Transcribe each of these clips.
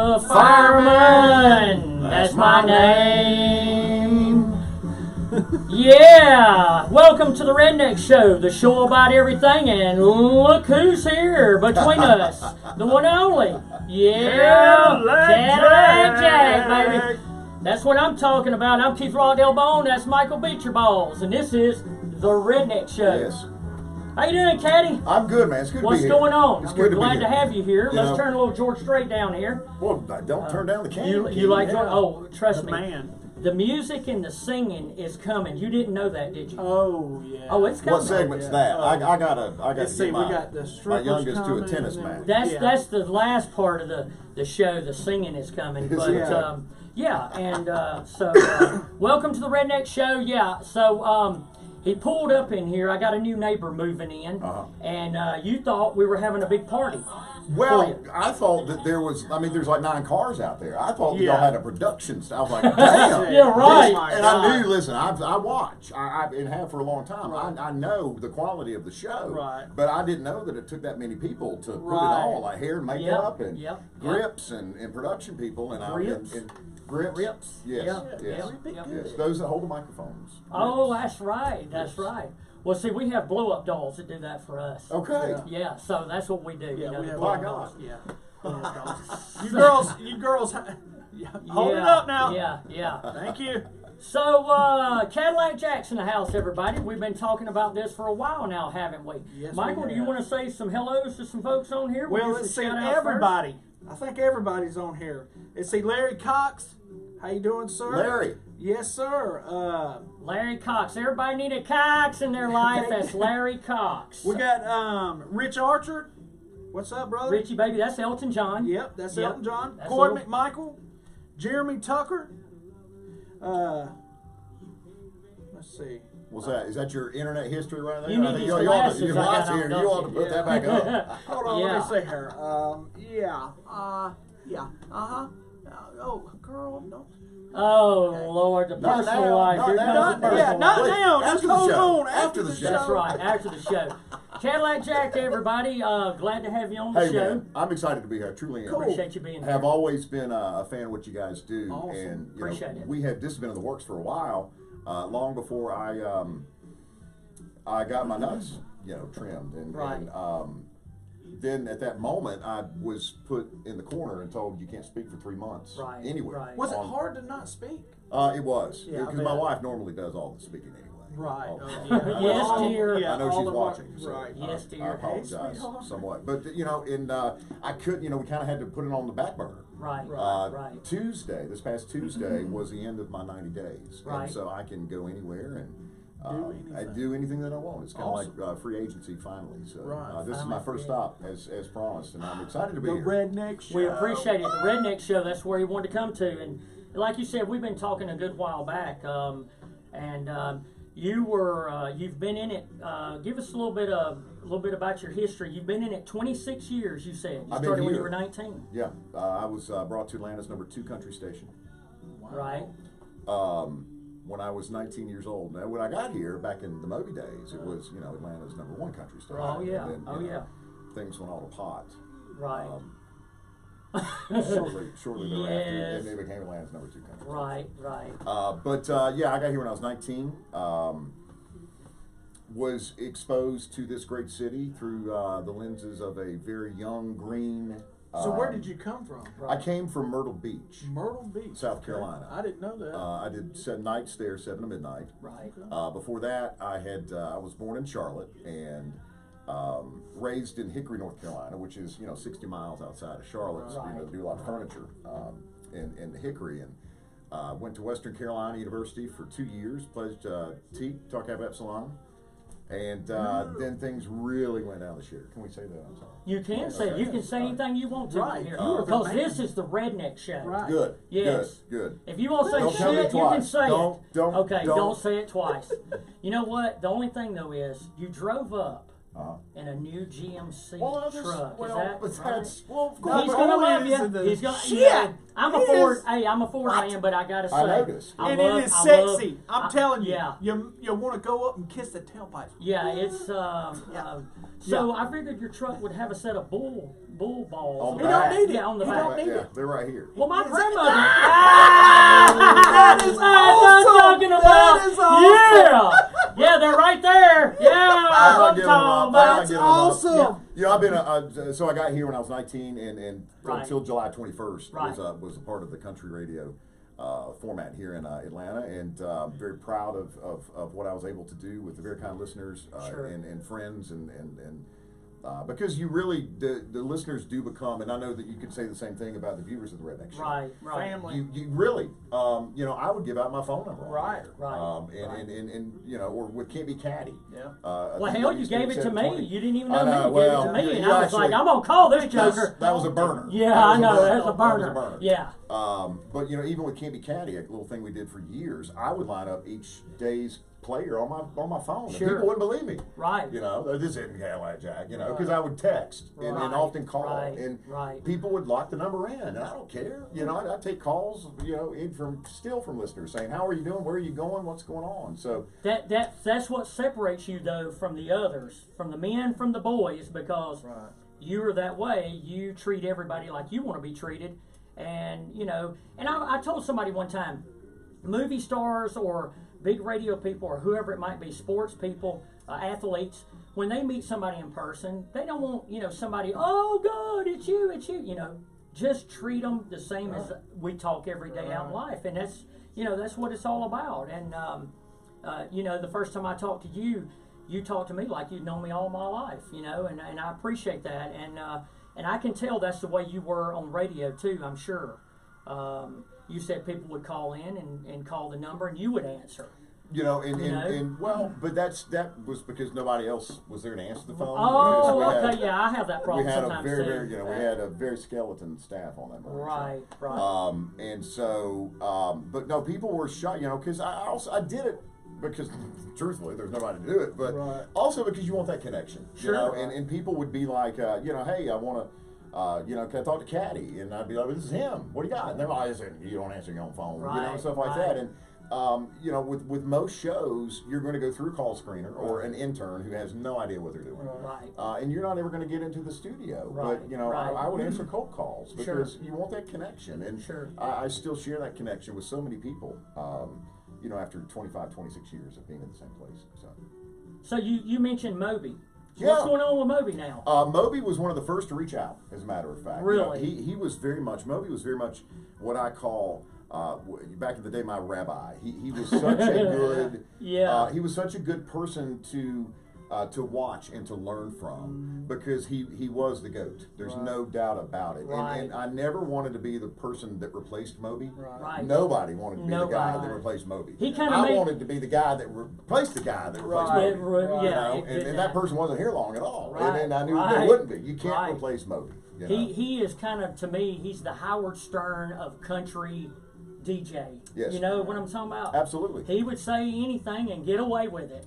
The Fireman, that's my name. Yeah, welcome to the Redneck Show, the show about everything, and look who's here between us, the one and only. Yeah, Cadillac Jack, baby. That's what I'm talking about. I'm Keith Rodell Bone, that's Michael Beecher Balls, and this is the Redneck Show. Yes. How you doing, Caddy? I'm good, man. It's good to be here. What's going on? It's We're good glad to be to here. have you here. You Let's know, turn a little George Strait down here. Well, don't turn down the camera. You like Yeah. George? Oh, trust me. Man. The music and the singing is coming. You didn't know that, did you? Oh yeah. Oh, it's coming. What segment's Yeah. that? Oh. I gotta Let's see, get we got the my strippers youngest to a coming tennis and match. That's Yeah. that's the last part of the show. The singing is coming, Is but it? yeah, and so welcome to the Redneck Show. Yeah, so he pulled up in here. I got a new neighbor moving in, and you thought we were having a big party. Well, I thought that there was. I mean, there's like 9 cars out there. I thought y'all Yeah. had a production style. I was like, damn. Yeah, right. Oh, And my I knew. God. Listen, I watch. And have for a long time. Right. I know the quality of the show. Right. But I didn't know that it took that many people to put it Right. all, like hair and makeup Yep, and yep, grips and production people and Grips. and grips. Grips. Yes. Yeah, Yes. yeah, Yes. yeah. Those that hold the microphones. Oh, Grips. that's right. That's right. Well, see, we have blow-up dolls that do that for us. Okay. Yeah, so that's what we do. Yeah, you know, we the have blow-up my dolls. God. Yeah. You girls, hold it Yeah, up now. Yeah. Thank you. So, Cadillac Jack's in the house, everybody. We've been talking about this for a while now, haven't we? Yes, Michael, we do you have. want to say some hellos to some folks on here? Well, do let's some see shout-outs everybody. I think everybody's on here. Let's see Larry Cox. How you doing, sir? Larry. Yes, sir. first. Larry Cox. Everybody need a Cox in their life. That's Larry Cox. We got Rich Archer. What's up, brother? Richie, baby, that's Elton John. Yep, that's Yep. Elton John. That's Corey little- McMichael. Jeremy Tucker. Let's see. What's that? Is that your internet history right there? You need I think these you ought to, glasses your I got lights on, here. don't You ought to you? put that back up. Hold on, Yeah. let me see here. Oh, girl, no. Oh, Lord, the Not personal now, life. not Here now. comes the Not- personal yeah, not life. now. After Just the hold show. on. After the show. That's right, after the show. Cadillac Jack, everybody. Glad to have you on the Hey, show. man, I'm excited to be here. I truly am. Cool. Appreciate you being Have here. always been a fan of what you guys do. Awesome. And you Appreciate know, it. we had this has been in the works for a while, long before I got my nuts, trimmed. And, Right. and then at that moment, I was put in the corner and told you can't speak for 3 months Right, anywhere. right. Was it hard to not speak? It was, Yeah, I because my bet. wife normally does all the speaking anyway. Right. All the time. yeah. Yes, All- dear. yeah, I know all she's the- watching. So Right. Yes, I dear. apologize sweetheart. somewhat, but I couldn't. We kind of had to put it on the back burner. Right, Right. right. Tuesday, this past Tuesday, was the end of my 90 days, Right. and so I can go anywhere and I anything. do anything that I want. It's kind of Awesome. like free agency finally. So Right. this is my first stop as promised, and I'm excited to be The here. Redneck Show. We appreciate it. The Redneck Show, that's where you wanted to come to. And like you said, we've been talking a good while back. You've been in it. Give us a little bit about your history. You've been in it 26 years, you said. You I've been started when you here. were 19. Yeah, I was brought to Atlanta's #2 country station. Right. When I was 19 years old. Now, when I got here back in the Moby days, it was Atlanta's #1 country station. Oh, yeah. And then, Oh, yeah. Things went all to pot. Right. Shortly thereafter, Yes. and it became Atlanta's #2 country. Right, right. But yeah, I got here when I was 19. Was exposed to this great city through the lenses of a very young green. So where did you come from? I came from Myrtle Beach, Myrtle Beach, South Carolina. I didn't know that. I did 7 nights there, 7 to midnight. Right. Before that, I was born in Charlotte and raised in Hickory, North Carolina, which is 60 miles outside of Charlotte. So, Right. do a lot of furniture in Hickory, and went to Western Carolina University for 2 years. Pledged Tau Kappa Epsilon, and then things really went down the shitter. Can we say that? I'm sorry. You can say you can say anything you want to Right. here You were the because man. this is the Redneck Show. Right. Good. Yes. Good. If you want to say Don't tell me shit, you can twice. say Don't- it. don't- Okay, don't. don't say it twice. You know what? The only thing though is you drove up in a new GMC Well, truck. well, Is that but right? that's well, of course. He's but gonna always love you. in the He's gonna. shit. Yeah, I'm a It Ford. is- Hey, I'm a Ford man, but I gotta say, I noticed. And love, it is I sexy. love- I'm telling you. Yeah. You want to go up and kiss the tailpipe. Yeah, it's so I figured your truck would have a set of bull balls. On the He back. don't need it. Yeah, on the He back. don't need Yeah, it. they're right here. Well, my Is it- grandmother. That is That's what I'm awesome. talking about. That is awesome. Yeah, they're right there. Yeah, I'm not I'm giving them talking up. I'm about. not That's giving them up. awesome. You know, I've been so I got here when I was 19, and Right. until July 21st Right. was a part of the country radio format here in Atlanta, and I'm very proud of what I was able to do with the very kind listeners Sure. and friends and because you really the listeners do become, and I know that you could say the same thing about the viewers of the Redneck Show. Right. Family. You really, I would give out my phone number. on Right, there. right, And or with Can't Be Caddy. Yeah. I Well, think hell, it you used to be gave it to me. 720. You didn't even I know me. know, You well, gave it to me, you and I was actually- like, I'm gonna call this joker. That was a burner. Yeah, That I was a know. burner. That's a That was burner. a burner. Yeah. But even with Can't Be Caddy, a little thing we did for years, I would line up each day's player on my phone, and Sure. people wouldn't believe me. Right. This isn't Cadillac Jack, because I would text and Right, often call, right, and right. people would lock the number in, and I don't care. I take calls, from listeners saying, "How are you doing? Where are you going? What's going on?" So That's what separates you though from the others, from the men, from the boys, because Right. you are that way. You treat everybody like you want to be treated, and And I told somebody one time, movie stars or big radio people or whoever it might be, sports people, athletes, when they meet somebody in person, they don't want somebody. Oh God, it's you. Just treat them the same as we talk every day out in life, and that's what it's all about. And the first time I talked to you, you talked to me like you'd known me all my life, and I appreciate that, and I can tell that's the way you were on radio too. I'm sure. You said people would call in and call the number, and you would answer. But that was because nobody else was there to answer the phone. Oh, because okay, yeah, I have that problem we had sometimes a very, too. very, we had a very skeleton staff on that. Morning, Right. And so, but no, people were shocked, because I did it because, truthfully, there's nobody to do it, but Right. also because you want that connection, Sure. and people would be like, hey, I want to. Can I talk to Caddy? And I'd be like, this is him. What do you got? And they're like, you don't answer your own phone, Right, stuff like right. that. And with most shows, you're going to go through call screener or an intern who has no idea what they're doing. Right. And you're not ever going to get into the studio. Right, But, right. I would answer cold calls Sure. because you want that connection. And Sure. I still share that connection with so many people, after 25, 26 years of being in the same place. So you mentioned Moby. Yeah. What's going on with Moby now? Moby was one of the first to reach out, as a matter of fact. Really? Moby was very much what I call, back in the day, my rabbi. He was such a good, Yeah. he was such a good person to watch and to learn from, because he was the GOAT. There's no doubt about it. Right. And I never wanted to be the person that replaced Moby. Right. Nobody wanted to be the guy Nobody. that replaced Moby. He kinda I made- wanted to be the guy that replaced the guy that replaced Right. Moby. Yeah. And that person wasn't here long at all. Right, And I knew right, they wouldn't be. You can't right. replace Moby. He is kind of, to me, he's the Howard Stern of country DJ. Yes. You know what I'm talking about? Absolutely. He would say anything and get away with it.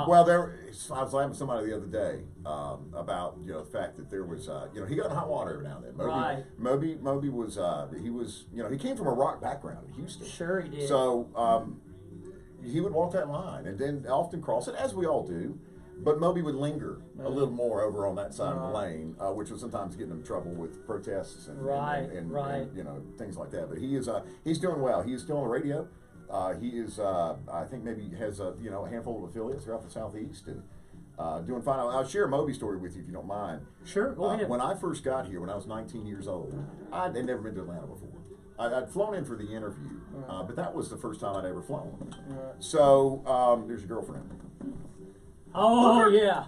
Well, I was laughing with somebody the other day about the fact that there was he got in hot water every now and then. Right. Moby was he came from a rock background in Houston. Sure he did. So he would walk that line and then often cross it, as we all do. But Moby would linger a little more over on that side of the lane, which was sometimes getting him in trouble with protests and things like that. But he's doing well. He is still on the radio. He is I think maybe has a handful of affiliates throughout the Southeast and doing fine. I'll share a Moby story with you if you don't mind. Sure, go ahead. When I first got here, when I was 19 years old, I'd never been to Atlanta before. I'd flown in for the interview, but that was the first time I'd ever flown. So there's your girlfriend. Oh, yeah.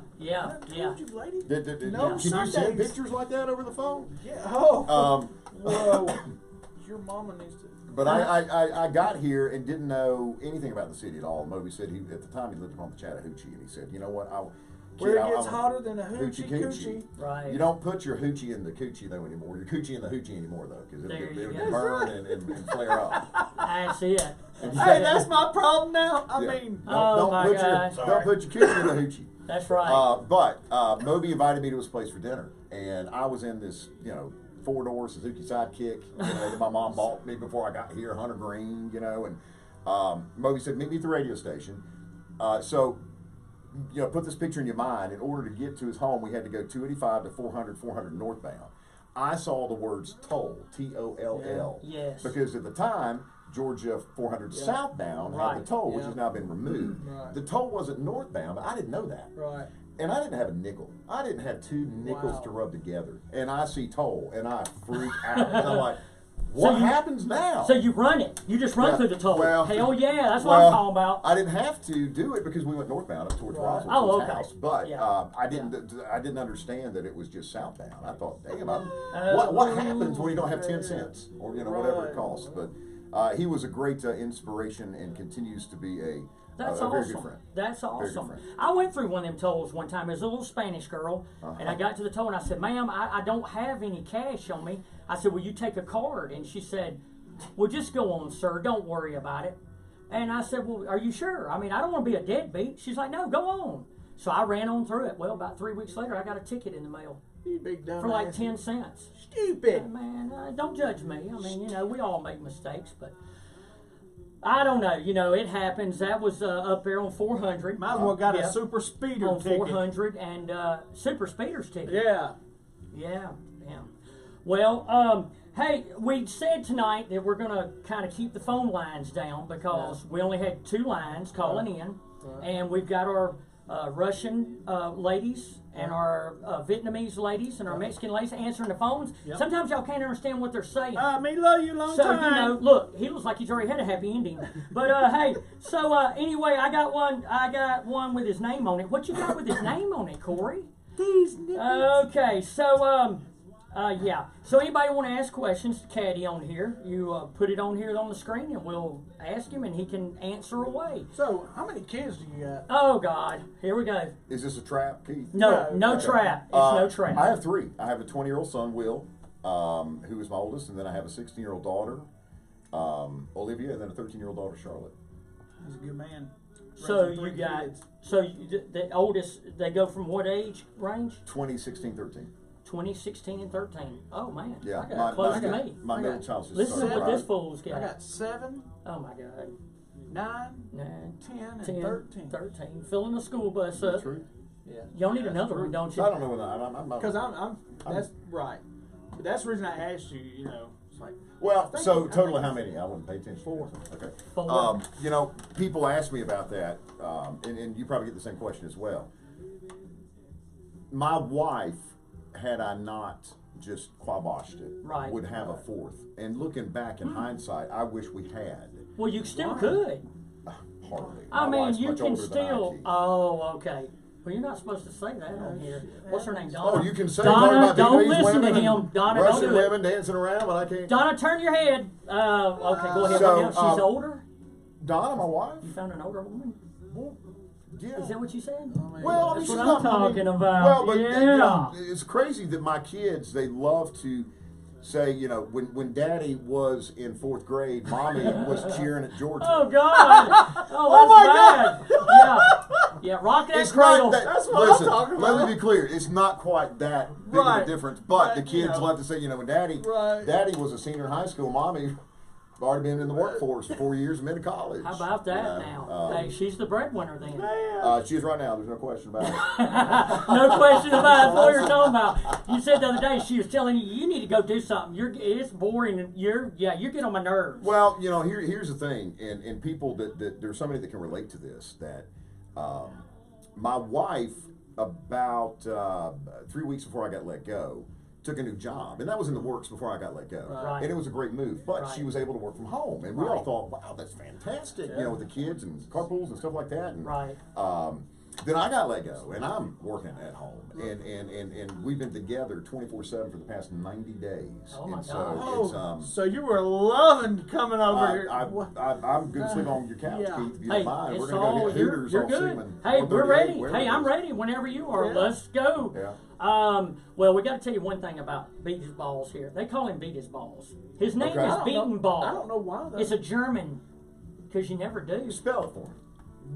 Told you, lady. Can No you send Sundays. pictures like that over the phone? Yeah. Oh. Whoa. Your mama needs to. But I got here and didn't know anything about the city at all. Moby said at the time he lived on the Chattahoochee, and he said, you know what, Where it I- gets I'm- hotter than a Hoochie hoochie coochie. coochie. Right. You don't put your hoochie in the coochie though anymore. Your coochie in the hoochie anymore though, because There you it'll go. get burned and flare up. That's it. That's Hey, it. that's my problem now. I Yeah. mean, Oh, my God. Don't put your coochie in the hoochie. That's right. But Moby invited me to his place for dinner, and I was in this, 4-door Suzuki Sidekick, that my mom bought me before I got here, Hunter Green, and Moby said, meet me at the radio station. So, put this picture in your mind. In order to get to his home, we had to go 285 to 400 northbound. I saw the words toll, T-O-L-L. Yeah. Yes. Because at the time, Georgia 400 southbound had Right. the toll, which Yeah. has now been removed. Right. The toll wasn't northbound, but I didn't know that. right. And I didn't have a nickel. I didn't have 2 nickels Wow. to rub together. And I see toll, and I freak out. And I'm like, what So you- happens now? So you run it. You just run Yeah, through the toll. well- Hell yeah, that's what I'm talking about. I didn't have to do it because we went northbound up towards Right. Roswell Oh, to his okay. house. But Yeah. I didn't understand that it was just southbound. I thought, damn, Oh. what happens when you don't have 10 cents or whatever Right. it costs? But he was a great inspiration and continues to be a That's very good awesome. friend. That's Very good awesome. friend. I went through one of them tolls one time. There's a little Spanish girl, and I Uh-huh. got to the toll, and I said, ma'am, I don't have any cash on me. I said, will you take a card? And she said, well, just go on, sir. Don't worry about it. And I said, well, are you sure? I mean, I don't want to be a deadbeat. She's like, no, go on. So I ran on through it. Well, about 3 weeks later, I got a ticket in the mail You big dumb for like ass. 10 cents. Stupid. Man, don't judge me. I mean, we all make mistakes, but I don't know. It happens. That was up there on 400. Might as well got Yeah. a super speeder On ticket. 400 and super speeders ticket. Yeah. Yeah. Well, hey, we said tonight that we're going to kind of keep the phone lines down because we only had 2 lines calling in, and we've got our Russian ladies and our Vietnamese ladies and our Mexican ladies answering the phones. Yep. Sometimes y'all can't understand what they're saying. Me love you long So, time. look, he looks like he's already had a happy ending. But, hey, so, anyway, I got one with his name on it. What you got with his name on it, Corey? These niggas. Okay, so, yeah. So anybody want to ask questions to Caddy on here, you put it on here on the screen and we'll ask him and he can answer away. So, how many kids do you got? Oh, God. Here we go. Is this a trap, Keith? No No. trap. It's no trap. I have 3. I have a 20-year-old son, Will, who is my oldest, and then I have a 16-year-old daughter, Olivia, and then a 13-year-old daughter, Charlotte. He's a good man. So Raising you 3 got, kids. so the oldest, they go from what age range? 20, 16, 13. 20, 16, and 13. Oh, man. Yeah, I got close to me. My I middle got- child's just Listen to started what this riding. fool's I got. got 7, Oh, my God. 9, 9, 10, and 10, 13. 13. Filling the school bus up. True. Yeah. Y'all need another one, don't you? I don't know when I'm Because I'm that's right. But that's the reason I asked you, it's like, Well, Thank so you. totally how many? I wouldn't pay attention. 4. Okay. 4. People ask me about that, and you probably get the same question as well. My wife, had I not just quaboshed it, Right. would have a 4th. And looking back in hindsight, I wish we had. Well, you still Why? could. Hardly. I My mean, wife's you much can older than I, still. Keith. Oh, okay. Well, you're not supposed to say that on here. What's her name? Donna. Oh, you can say Donna, talk about don't Vietnamese listen to women him. and Donna, Russian don't do it. women dancing around, but I can't. Donna, turn your head. Okay, go ahead. So, What else? She's older. Donna, my wife. You found an older woman. Well, yeah. Is that what you said? Well, I mean, That's she's what I'm not- I mean, talking about. Well, but Yeah. it's crazy that my kids, they love to say, when Daddy was in 4th grade, Mommy was cheering at Georgia. Oh God! Oh, that's bad. Yeah, rock that It's cradle. not that. That's what I'm Listen, talking let about. me be clear. It's not quite that big of Right. a difference, but the But, kids love to say, when Daddy was a senior in high school, Mommy already been in the workforce for 4 years and been to college. How about that now? Hey, she's the breadwinner then. She is right now. There's no question about it. No question about it. What you're talking about. You said the other day she was telling you need to go do something. It's boring and you get on my nerves. Well, here's the thing, and people that there's somebody that can relate to this. That my wife, about 3 weeks before I got let go, took a new job, and that was in the works before I got let go. Right. And it was a great move, but Right. she was able to work from home, and we all Right. thought, wow, that's fantastic, with the kids and carpools and stuff like that. And, Right. then I got let go, and I'm working at home, and we've been together 24/7 for the past 90 days. Oh my and so Oh, it's so you were loving coming over here. I'm good to sleep on your couch, Yeah. Keith. If you Hey, don't mind, we're it's gonna go all hit you're Hooters good. on Seaman Hey, we're 138, ready. wherever Hey, it I'm is. ready whenever you are. Yeah. Let's go. Yeah. Well, we got to tell you one thing about Beatus Balls here. They call him Beatus Balls. His name Okay. is I don't Beaten know- Ball. I don't know why. Though. It's a German, because you never do. Spell it for me.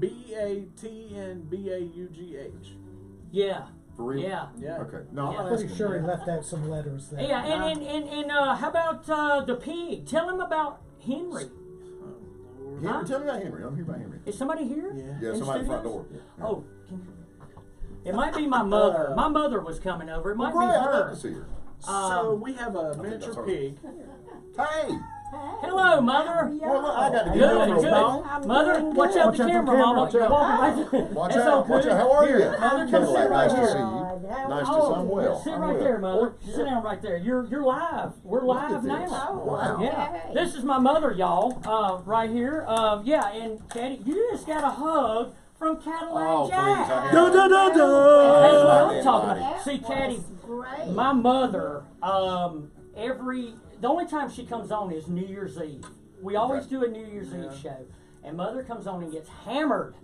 BATNBAUGH. Yeah. For real? Yeah. Yeah. Okay. No, Yeah. I'm not Pretty asking sure that. he left out some letters there. Yeah, and how about the pig? Tell him about Henry. Henry, tell me about Henry. I'm here about Henry. Is somebody here? Yeah. Yeah, In somebody at the front studios? door. Yeah. Oh, it might be my mother. My mother was coming over. It might Great, be I'd love her. to see her. So we have a that's miniature her. pig. Hey! Hello, mother. Well, look, I got to get Good, over good. a bone. Mother, watch out the camera, Mama. watch You're out. walking right there. Watch That's out, all watch good. out. How are you? Here, Mother, come sit Cadillac, right nice to here. see you. Nice to see you. I'm well. Sit I'm right well. there, Mother. Sit down right there. You're live. We're Look live at this. now. Wow. Yeah. This is my mother, y'all. Right here. Yeah, and Caddy, you just got a hug from Cadillac Oh, Jack. please. I Da, da, da, That's da. what I'm Everybody. talking about. See, Caddy, Great. my mother, the only time she comes on is New Year's Eve. We always do a New Year's Eve show. And Mother comes on and gets hammered.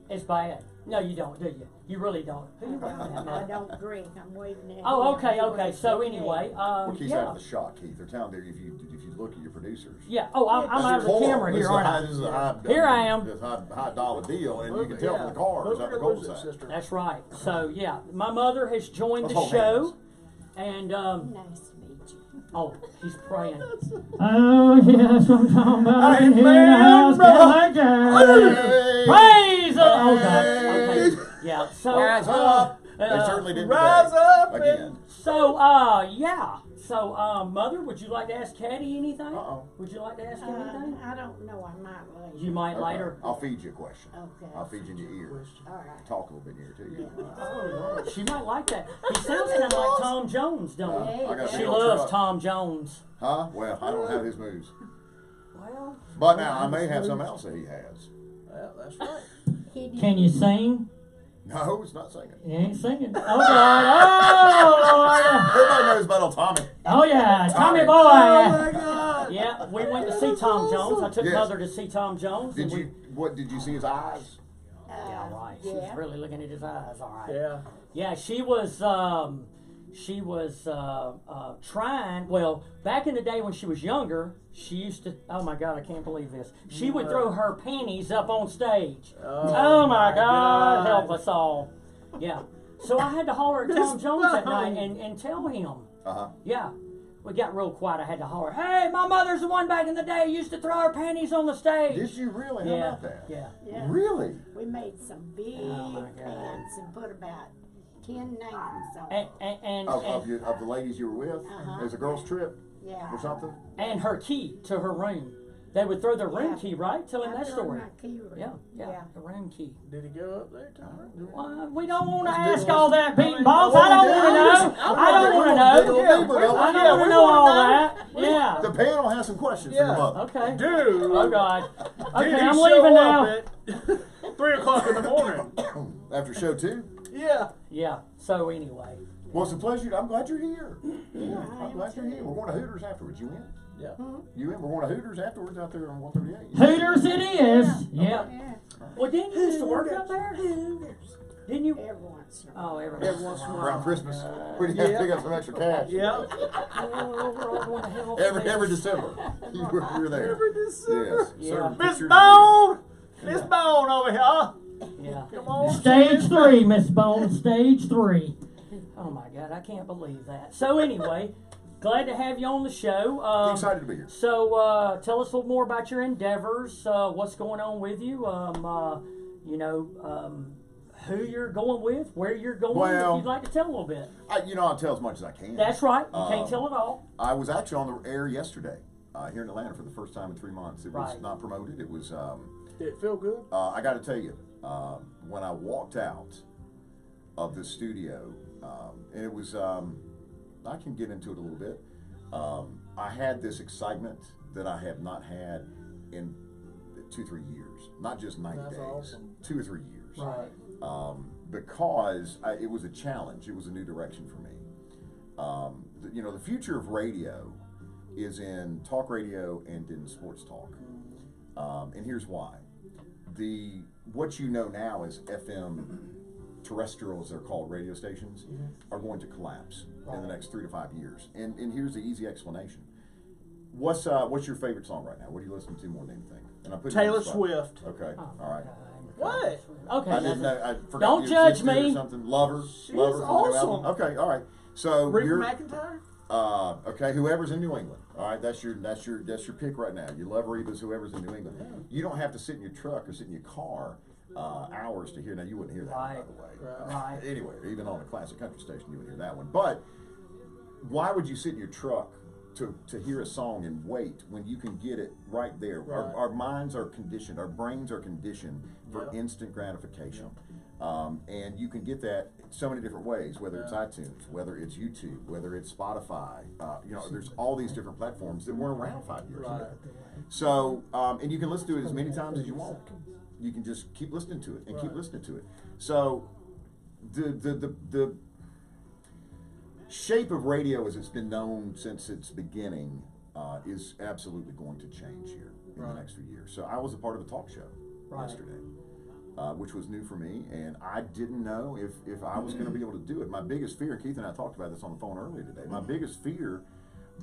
It's bad. No, you don't, do you? You really don't. Who you waving at, I Mother? don't drink. I'm waving at Oh, him. okay. So anyway, Well, Keith's out yeah. of the shot, Keith. They're telling you if you look at your producers. Yeah. Oh, I'm out of the This is camera this here, is a aren't high- I? This is a high, Here I am. This high dollar deal, and you can tell Yeah. from the cars Look, out the we're gold gonna lose it, side. sister. That's right. So yeah, my mother has joined Let's the hold show, hands. and Nice to meet you. oh, he's praying. Oh yes, I'm talking about in here in the house, Cadillac Jack. Hey! Praise the oh God. Hey! Okay. Yeah. So Rise up! They certainly didn't Rise today. up Again. So yeah. So Mother, would you like to ask Caddy anything? Uh-oh. Would you like to ask him anything? I don't know. I might later. You might Okay. later. I'll feed you a question. Okay. I'll feed you in your ear. All right. Talk a little bit in your ear, too. Oh, she might like that. He sounds kind of like Tom Jones, don't he? I got a She big old loves truck. Tom Jones. Huh? Well, I don't have his moves. Well, But now, I may have something else that he has. Well, that's right. He did. can you sing? No, it's not singing. You ain't singing. Oh God! Oh Everybody knows about old Tommy. Lord! Oh yeah, Tommy Tommy. boy. Oh my God. Yeah, we went to see Tom Jones. I took Yes. Mother to see Tom Jones. Did and we- you? What did you see his eyes? Yeah, right. She was really looking at his eyes. All right. Yeah. Yeah, she was trying. Well, back in the day when she was younger, she used to. Oh my God, I can't believe this. She would throw her panties up on stage. Oh my God, help us all. Yeah. So I had to holler at Tom Jones that night and tell him. Uh-huh. Yeah. We got real quiet. I had to holler, "Hey, my mother's the one back in the day who used to throw her panties on the stage." Did you really? How Yeah. about that? Yeah. Yeah. Really? We made some big Oh, my God. pants and put about 10 names on And them. and Of the ladies you were with? Uh-huh. As a girls' trip Yeah. or something? and her key to her room. They would throw their room Yeah. key, right? Tell him I that threw story. my key ring. Yeah, Yeah. the room key. Did he go up there, Tom? Well, we don't want to ask all that, beating balls. I don't want to know. I don't want to know. I don't want to know all that. Yeah. The panel has some questions for Yeah. your mother. Okay. Dude. Oh God. Did Okay, he I'm show leaving up now. at 3 o'clock in the morning? After show 2? Yeah. Yeah. So anyway. Well, it's a pleasure. I'm glad you're here. Yeah, I I'm am glad you're too. here. We're going to Hooters afterwards. You in? Yeah. You in? We're going to Hooters afterwards out there on 138. Hooters it is. Yeah. Yeah. Well, didn't you used to work up there? Didn't you? Every once in a Oh, while. every once in a while. Around Christmas, we have to Yeah. pick up some extra cash. Yeah. Oh, we're all going to hell. Every December, you were there. Every December. Yes. Yeah. Serving Miss pictures of Bone! Miss Bone over here. Yeah. Come on. Stage 3, Miss Bone. Stage 3. Oh my God, I can't believe that. So anyway, glad to have you on the show. beer. Excited to be here. So tell us a little more about your endeavors. What's going on with you? Who you're going with, where you're going. Well- if you'd like to tell a little bit. I'll tell as much as I can. That's right. You Um, can't tell it all. I was actually on the air yesterday here in Atlanta for the first time in 3 months. It was Right. not promoted. It was. Did it feel good? I got to tell you, when I walked out of the studio, and it was, I can get into it a little bit. I had this excitement that I have not had in 2-3 years, not just 90 That's days, awesome. 2 or 3 years. Right. because it was a challenge. It was a new direction for me. The future of radio is in talk radio and in sports talk. And here's why. What you know now as FM terrestrial, as they're called, radio stations, are going to collapse in the next 3 to 5 years. And here's the easy explanation. What's your favorite song right now? What are you listening to more than anything? And I put Taylor Swift. Okay, all right. What? Okay. I didn't know. I forgot Don't you judge existed or me. something. Lover. She's Lover. awesome. Okay, all right. So Reba you're McEntire? okay. Whoever's in New England. All right, that's your pick right now. You love Reba's. Whoever's in New England. You don't have to sit in your truck or sit in your car hours to hear. Now you wouldn't hear that one, by the way. Right. Anyway, even on a classic country station, you wouldn't hear that one. But why would you sit in your truck to hear a song and wait when you can get it right there? Right. Our minds are conditioned, our brains are conditioned for instant gratification. And you can get that so many different ways, whether it's iTunes, whether it's YouTube, whether it's Spotify. There's all these different platforms that weren't around 5 years ago. So, and you can listen to it as many times as you want. You can just keep listening to it and keep listening to it. So, the shape of radio as it's been known since its beginning is absolutely going to change here in the next few years. So I was a part of a talk show yesterday, which was new for me, and I didn't know if I was going to be able to do it. My biggest fear, Keith and I talked about this on the phone earlier today, my biggest fear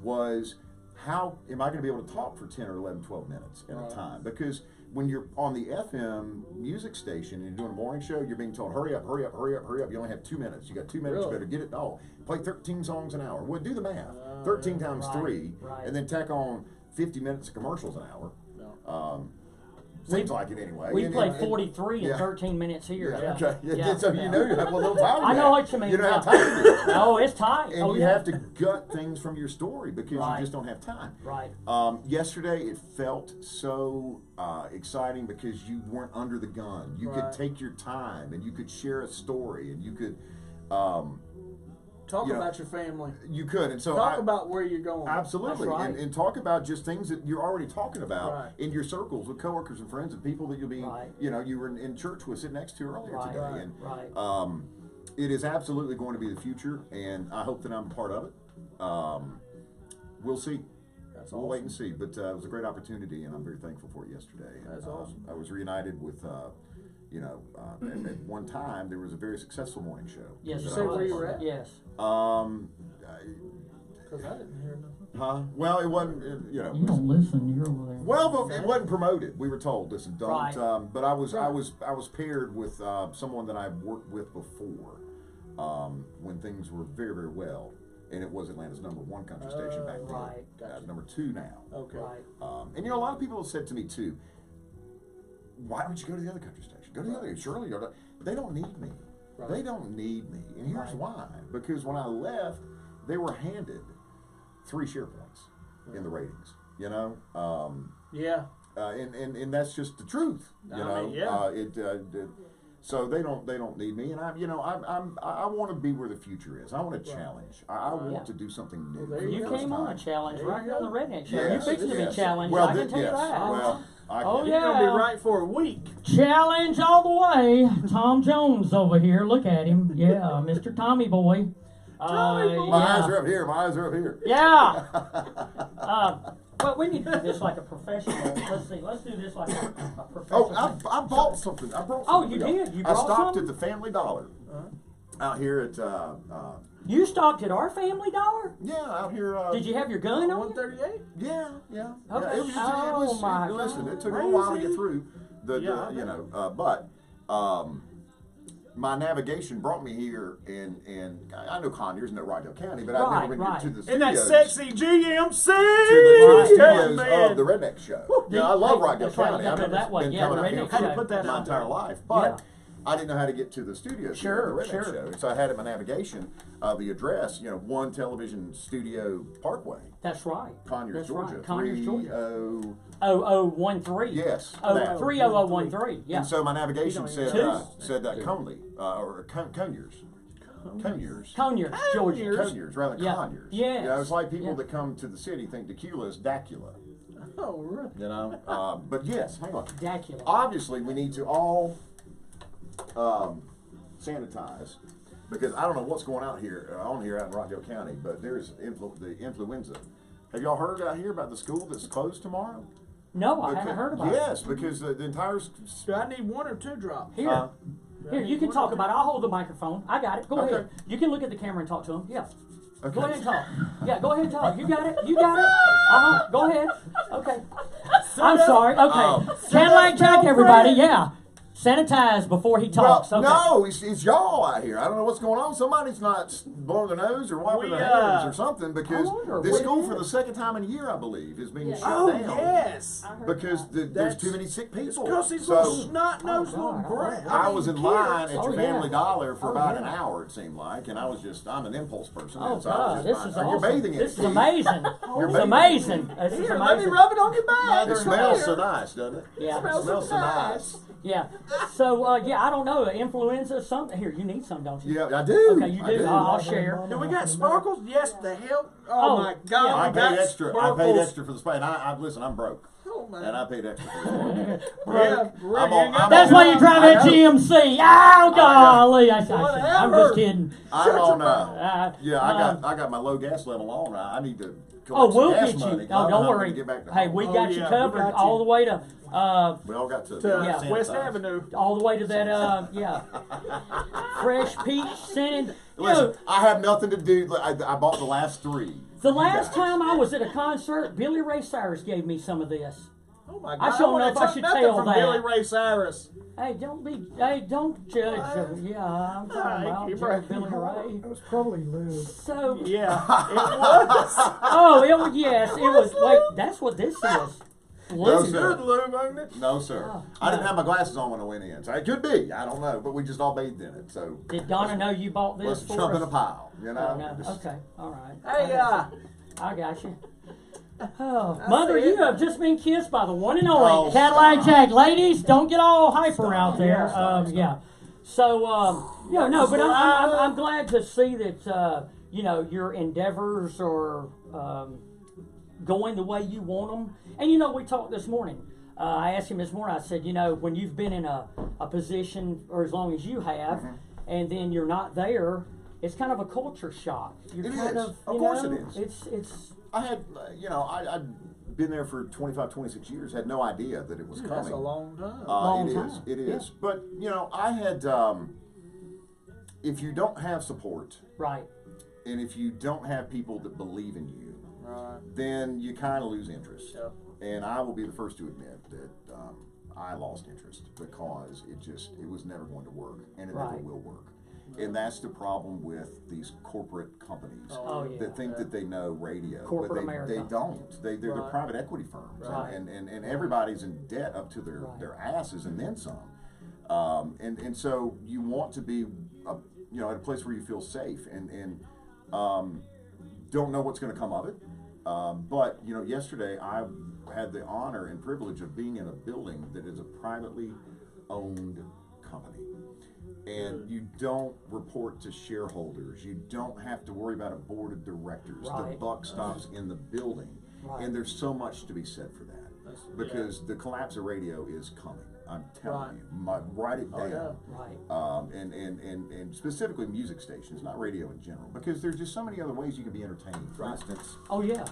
was, how am I going to be able to talk for 10 or 11, 12 minutes at a time? Because when you're on the FM music station and you're doing a morning show, you're being told, hurry up, hurry up, hurry up, hurry up. You only have 2 minutes. You got 2 minutes, you better get it. Oh, play 13 songs an hour. Well, do the math. 13 times 3, and then tack on 50 minutes of commercials an hour. Seems like it anyway. We play 43 in 13 minutes here. Okay. So you know you have a little time. I know what you mean. You know how tight it is. Oh, it's tight. And you have to gut things from your story because you just don't have time. Right. Yesterday it felt so exciting because you weren't under the gun. You could take your time and you could share a story and you could Talk about your family. You could, and so talk about where you're going. Absolutely, right. and talk about just things that you're already talking about in your circles with coworkers and friends and people that you'll be, you were in church with, sitting next to earlier today. And it is absolutely going to be the future, and I hope that I'm a part of it. We'll see. We'll wait and see, but it was a great opportunity, and I'm very thankful for it yesterday. That's awesome. I was reunited with. At one time there was a very successful morning show. Yes, you say where you were at? Yes. Because I didn't hear nothing. Huh? Well, it wasn't. You don't listen. You're over there. Well, but it wasn't promoted. We were told, listen, don't. Right. But I was paired with someone that I worked with before when things were very, very well, and it was Atlanta's #1 country station back then. Right. Gotcha. #2 now. Okay. Right. And a lot of people have said to me too, why don't you go to the other country station? Go to the other. Surely go to. They don't need me. Right. They don't need me. And here's why. Because when I left, they were handed 3 share points in the ratings. And that's just the truth. So they don't need me, and I want to be where the future is. I want to challenge. I want to do something new. Well, you came on a challenge right here on the Redneck Show. You're fixing to be challenged. Well, I can tell you that. Well, you're gonna be right for a week. Challenge all the way. Tom Jones over here. Look at him. Yeah, Mr. Tommy Boy. Tommy Boy. My eyes are up here. My eyes are up here. Yeah. Well, we need to do this like a professional. Let's see. Let's do this like a professional. Oh, I bought something. I brought something. Oh, you did? You brought I stopped something? at the Family Dollar out here at. You stopped at our Family Dollar? Yeah, out here. Did you have your gun on? 138. Yeah. Okay. It was just, my listen, God. it took a while to get through but my navigation brought me here, and I know Conyers and Rydell County, but I've never been here to the studios. In that sexy GMC! To the studios of the Redneck Show. I love Rydell County. Right, I've that way. been Yeah, coming the up here Redneck Show. for Put that my out entire there. life, but I didn't know how to get to the studios here at the Sure. Redneck Show. And so I had in my navigation the address, One Television Studio Parkway. That's right. Conyers, Georgia. Right. Conyers, Georgia. 0013. Yes. 30013. Yeah. And so my navigation said Conley or Conyers. Conyers, Georgia. Conyers rather than Conyers. Yes. It's like people that come to the city think tequila is Dacula. Oh, really? But yes, hang on. Dacula. Obviously, we need to all sanitize, because I don't know what's going on here out in Rockdale County, but there's the influenza. Have y'all heard out here about the school that's closed tomorrow? No, I haven't heard about it. Yes, because the entire. Do I need 1 or 2 drops? Here. Here, you can talk about it. I'll hold the microphone. I got it. Go Okay. ahead. You can look at the camera and talk to him. Yeah. Okay. Go ahead and talk. Yeah, go ahead and talk. You got it. You got it. Go ahead. Okay. I'm sorry. Okay. Cadillac Jack, everybody. Yeah. Sanitize before he talks. Well, Okay. no, it's y'all out here. I don't know what's going on. Somebody's not blowing their nose or wiping their hands or something, because wonder. this school for the second time in a year, I believe, is being shut Oh, down. yes. Because there's too many sick people. Because these little So snot-nosed little brats. I was in line at your Oh, Family yeah. Dollar for about yeah. an hour, it seemed like, and I'm an impulse person. Oh, and so I was God. just This fine. is You're awesome. bathing in This it, is Keith. amazing. You're It's bathing amazing. This is Here, let me amazing. rub it on your back. It smells so nice, doesn't it? Yeah. It smells so nice. Yeah. So, yeah, I don't know. Influenza, something. Here, you need some, don't you? Yeah, I do. Okay, you I do. I'll share. Do we got sparkles? Yes, the hell. Oh, Oh, my God. yeah. I we got paid extra. I paid sparkles. extra for the spray. And I listen. I'm broke, Oh, man. and I paid extra for the spray. Yeah, I'm on- I'm That's on- why you drive that I know. GMC. Oh, golly. I'm Whatever. just kidding. I'm on. Uh, I got my low gas level on. I need to. Oh, collect some we'll gas get money, you. 'cause Oh, I'm don't not worry. gonna get back to Hey, home. we Oh, got you yeah, we covered got you. all the way to, We all got to To West sanitize. Avenue. all the way to that, yeah, fresh peach scented. You Listen, know, I have nothing to do. I bought the last 3. the You last guys. time I was at a concert, Billy Ray Cyrus gave me some of this. Oh, my God. I sure know if I wouldn't should took nothing tell from that. Billy Ray Cyrus. Hey, don't judge. Yeah, I'm talking about you, Billy bro. Ray. It was probably lube. So, Yeah, it was. oh, it was, yes, it was, wait, that's what this is. No, Listen, sir. Good lube, ain't it? No, sir. Oh, I didn't no. have my glasses on when I went in, so it could be. I don't know, but we just all bathed in it. So did Donna know you bought this let's for jump us? in a pile. You know. Oh, no. Just- Okay, all right. Hey, I got you. Oh, Mother, you have just been kissed by the one and only Oh, Cadillac stop. Jack. Ladies, don't get all hyper out there. Stop. Yeah. So, no, but I'm glad to see that, your endeavors are going the way you want them. And, we talked this morning. I asked him this morning, I said, when you've been in a position or as long as you have, and then you're not there, it's kind of a culture shock. You're It kind is. of, Of course it is. It's I had, I'd been there for 25, 26 years. Had no idea that it was coming. that's a long time. Long It time. is. It is. Yeah. But I had. If you don't have support, right. and if you don't have people that believe in you, Right. then you kind of lose interest. Yep. And I will be the first to admit that I lost interest because it was never going to work, and it never Right. will work. And that's the problem with these corporate companies Oh, yeah. that think that they know radio, Corporate but America. they don't. They're Right. private equity firms, Right. and everybody's in debt up to Right. their asses and then some. And so you want to be at a place where you feel safe and don't know what's going to come of it. But yesterday I had the honor and privilege of being in a building that is a privately owned company. And you don't report to shareholders. You don't have to worry about a board of directors. The Right. buck stops in the building. Right. And there's so much to be said for that. Because the collapse of radio is coming. I'm telling you. Write it down. yeah. Right. And specifically music stations, not radio in general, because there's just so many other ways you can be entertained. For instance, Oh, yeah.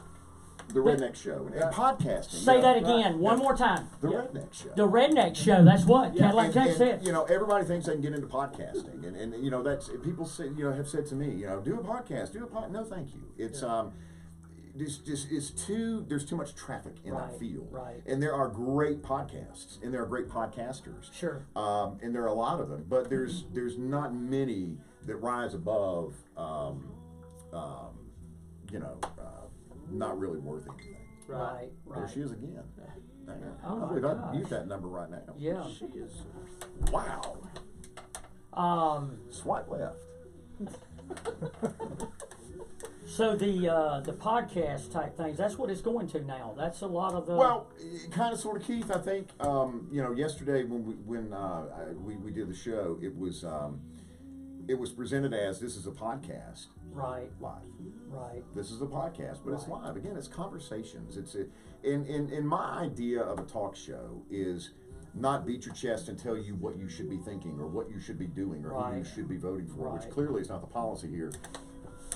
the Redneck Show and podcasting. Say you know, that again, one more time. The Yeah. Redneck Show. The Redneck Show, that's what Cadillac Jack said. Everybody thinks they can get into podcasting, and that's people say have said to me, do a podcast, No, thank you. It's there's too much traffic in that Right, field, right. and there are great podcasts and there are great podcasters, Sure. and there are a lot of them, but there's not many that rise above, not really worth anything. Right, There right. she is again. Dang it. Oh I my believe I'd gosh. mute that number right now. Yeah. She is. Wow. Swipe left. So the podcast type things, that's what it's going to now. That's a lot of the. Well, kind of, sort of, Keith. I think yesterday when we did the show, it was presented as this is a podcast Right, live. right. This is a podcast, but it's Right. live. Again, it's conversations. In my idea of a talk show is not beat your chest and tell you what you should be thinking or what you should be doing or who you should be voting for, which clearly is not the policy here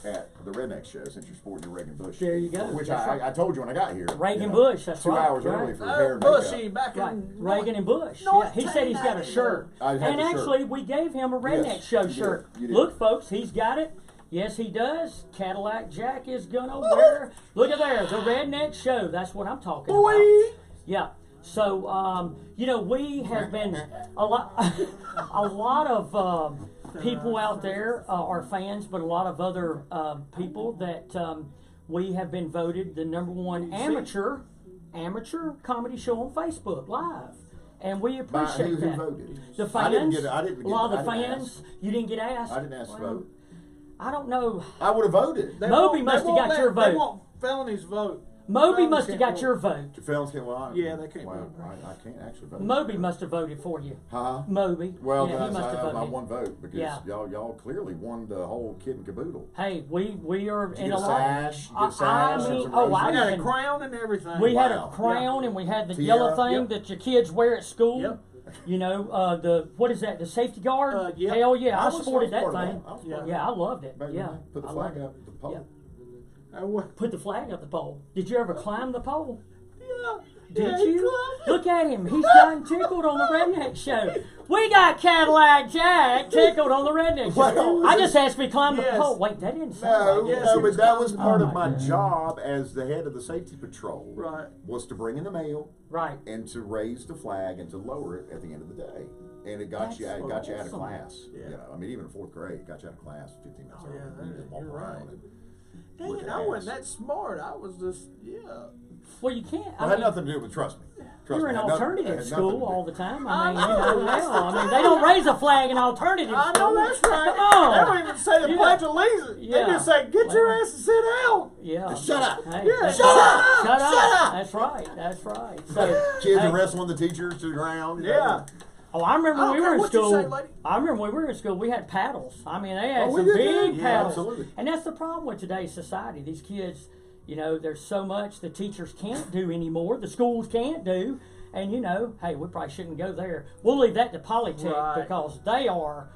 at the Redneck Show, since you're sporting your Reagan Bush. There you go. Which I told you when I got here. Reagan Bush, that's 2 right. hours early for Oh, hair and Bushy, makeup. back in Reagan and Bush. Yeah, North he said he's got a shirt. I had And the shirt. actually, we gave him a Redneck Yes, Show you did. shirt. You did. Look, folks, he's got it. Yes, he does. Cadillac Jack is gonna wear. Look at there, the Redneck Show. That's what I'm talking about. Yeah. So, you know, we have been a lot of people out there are fans, but a lot of other people that we have been voted the #1 amateur comedy show on Facebook Live. And we appreciate who that. voted? The fans, I didn't get a lot of the I didn't fans. You didn't get asked. I didn't ask to vote. I don't know. I would have voted. Moby must have got your They vote. won't felonies vote. Moby Felons must have can't got your vote. The felons can't lie. Yeah, they can't Well, vote. I can't actually vote. Moby must have voted for you. Huh? Moby. Well, yeah, he must have my voted. one vote because Yeah. y'all clearly won the whole kit and caboodle. Hey, we are Did you in get a a lot. sash? You get a sash and some I roses? I got a didn't. crown and everything. We had a Wow. crown and we had the Tiara. yellow thing Yep. that your kids wear at school. Yep. You know, the what is that? The safety guard? Yep. Hell yeah, I was sported that part of thing. I was Yeah. part of Yeah, I loved it. Back Yeah, then, put the I flag loved up the pole. Yeah. Yeah. Put the flag up the pole. Did you ever climb the pole? Yeah. Did Yeah, he you? climbed. Look at him. He's gotten tickled on the Redneck Show. We got Cadillac Jack tickled on the Redneck Show. Well, I just asked me to climb the Yes. pole. Wait, that didn't No, sound like Yes, no, he but was that was climbing. part Oh of my my goodness. job as the head of the safety patrol. Right. Was to bring in the mail Right. and to raise the flag and to lower it at the end of the day. And it got That's you out of awesome. class. Yeah. You know, I mean, even in 4th grade, got you out of class 15 minutes Oh, early. yeah, You just walk you're around right. and Dang look it, at I wasn't ass. that smart. I was just, Well, you can't. It I had mean, nothing to do with, trust me. Trust you're me, in it had nothing- it alternative had nothing to school do- all the time. I mean, I you know, know. hell, I mean, they don't raise a flag in alternative I school. know that's right. Come on. They don't even say the Yeah. Pledge of Allegiance. Yeah. They just say, get your Well. ass and sit down. Yeah. Shut up. Hey, Yeah, that's shut right. up. Shut up. Shut up. That's right. That's right. So, Kids hey, are wrestling the teachers to the ground. you know. Yeah. Oh, I remember when I we don't were care in what you school. say, lady. I remember when we were in school, we had paddles. I mean, they had Oh, we some did, big yeah. paddles. Yeah, absolutely. And that's the problem with today's society. These kids, you know, there's so much the teachers can't do anymore, the schools can't do. And, you know, hey, we probably shouldn't go there. We'll leave that to Polytech Right. because they are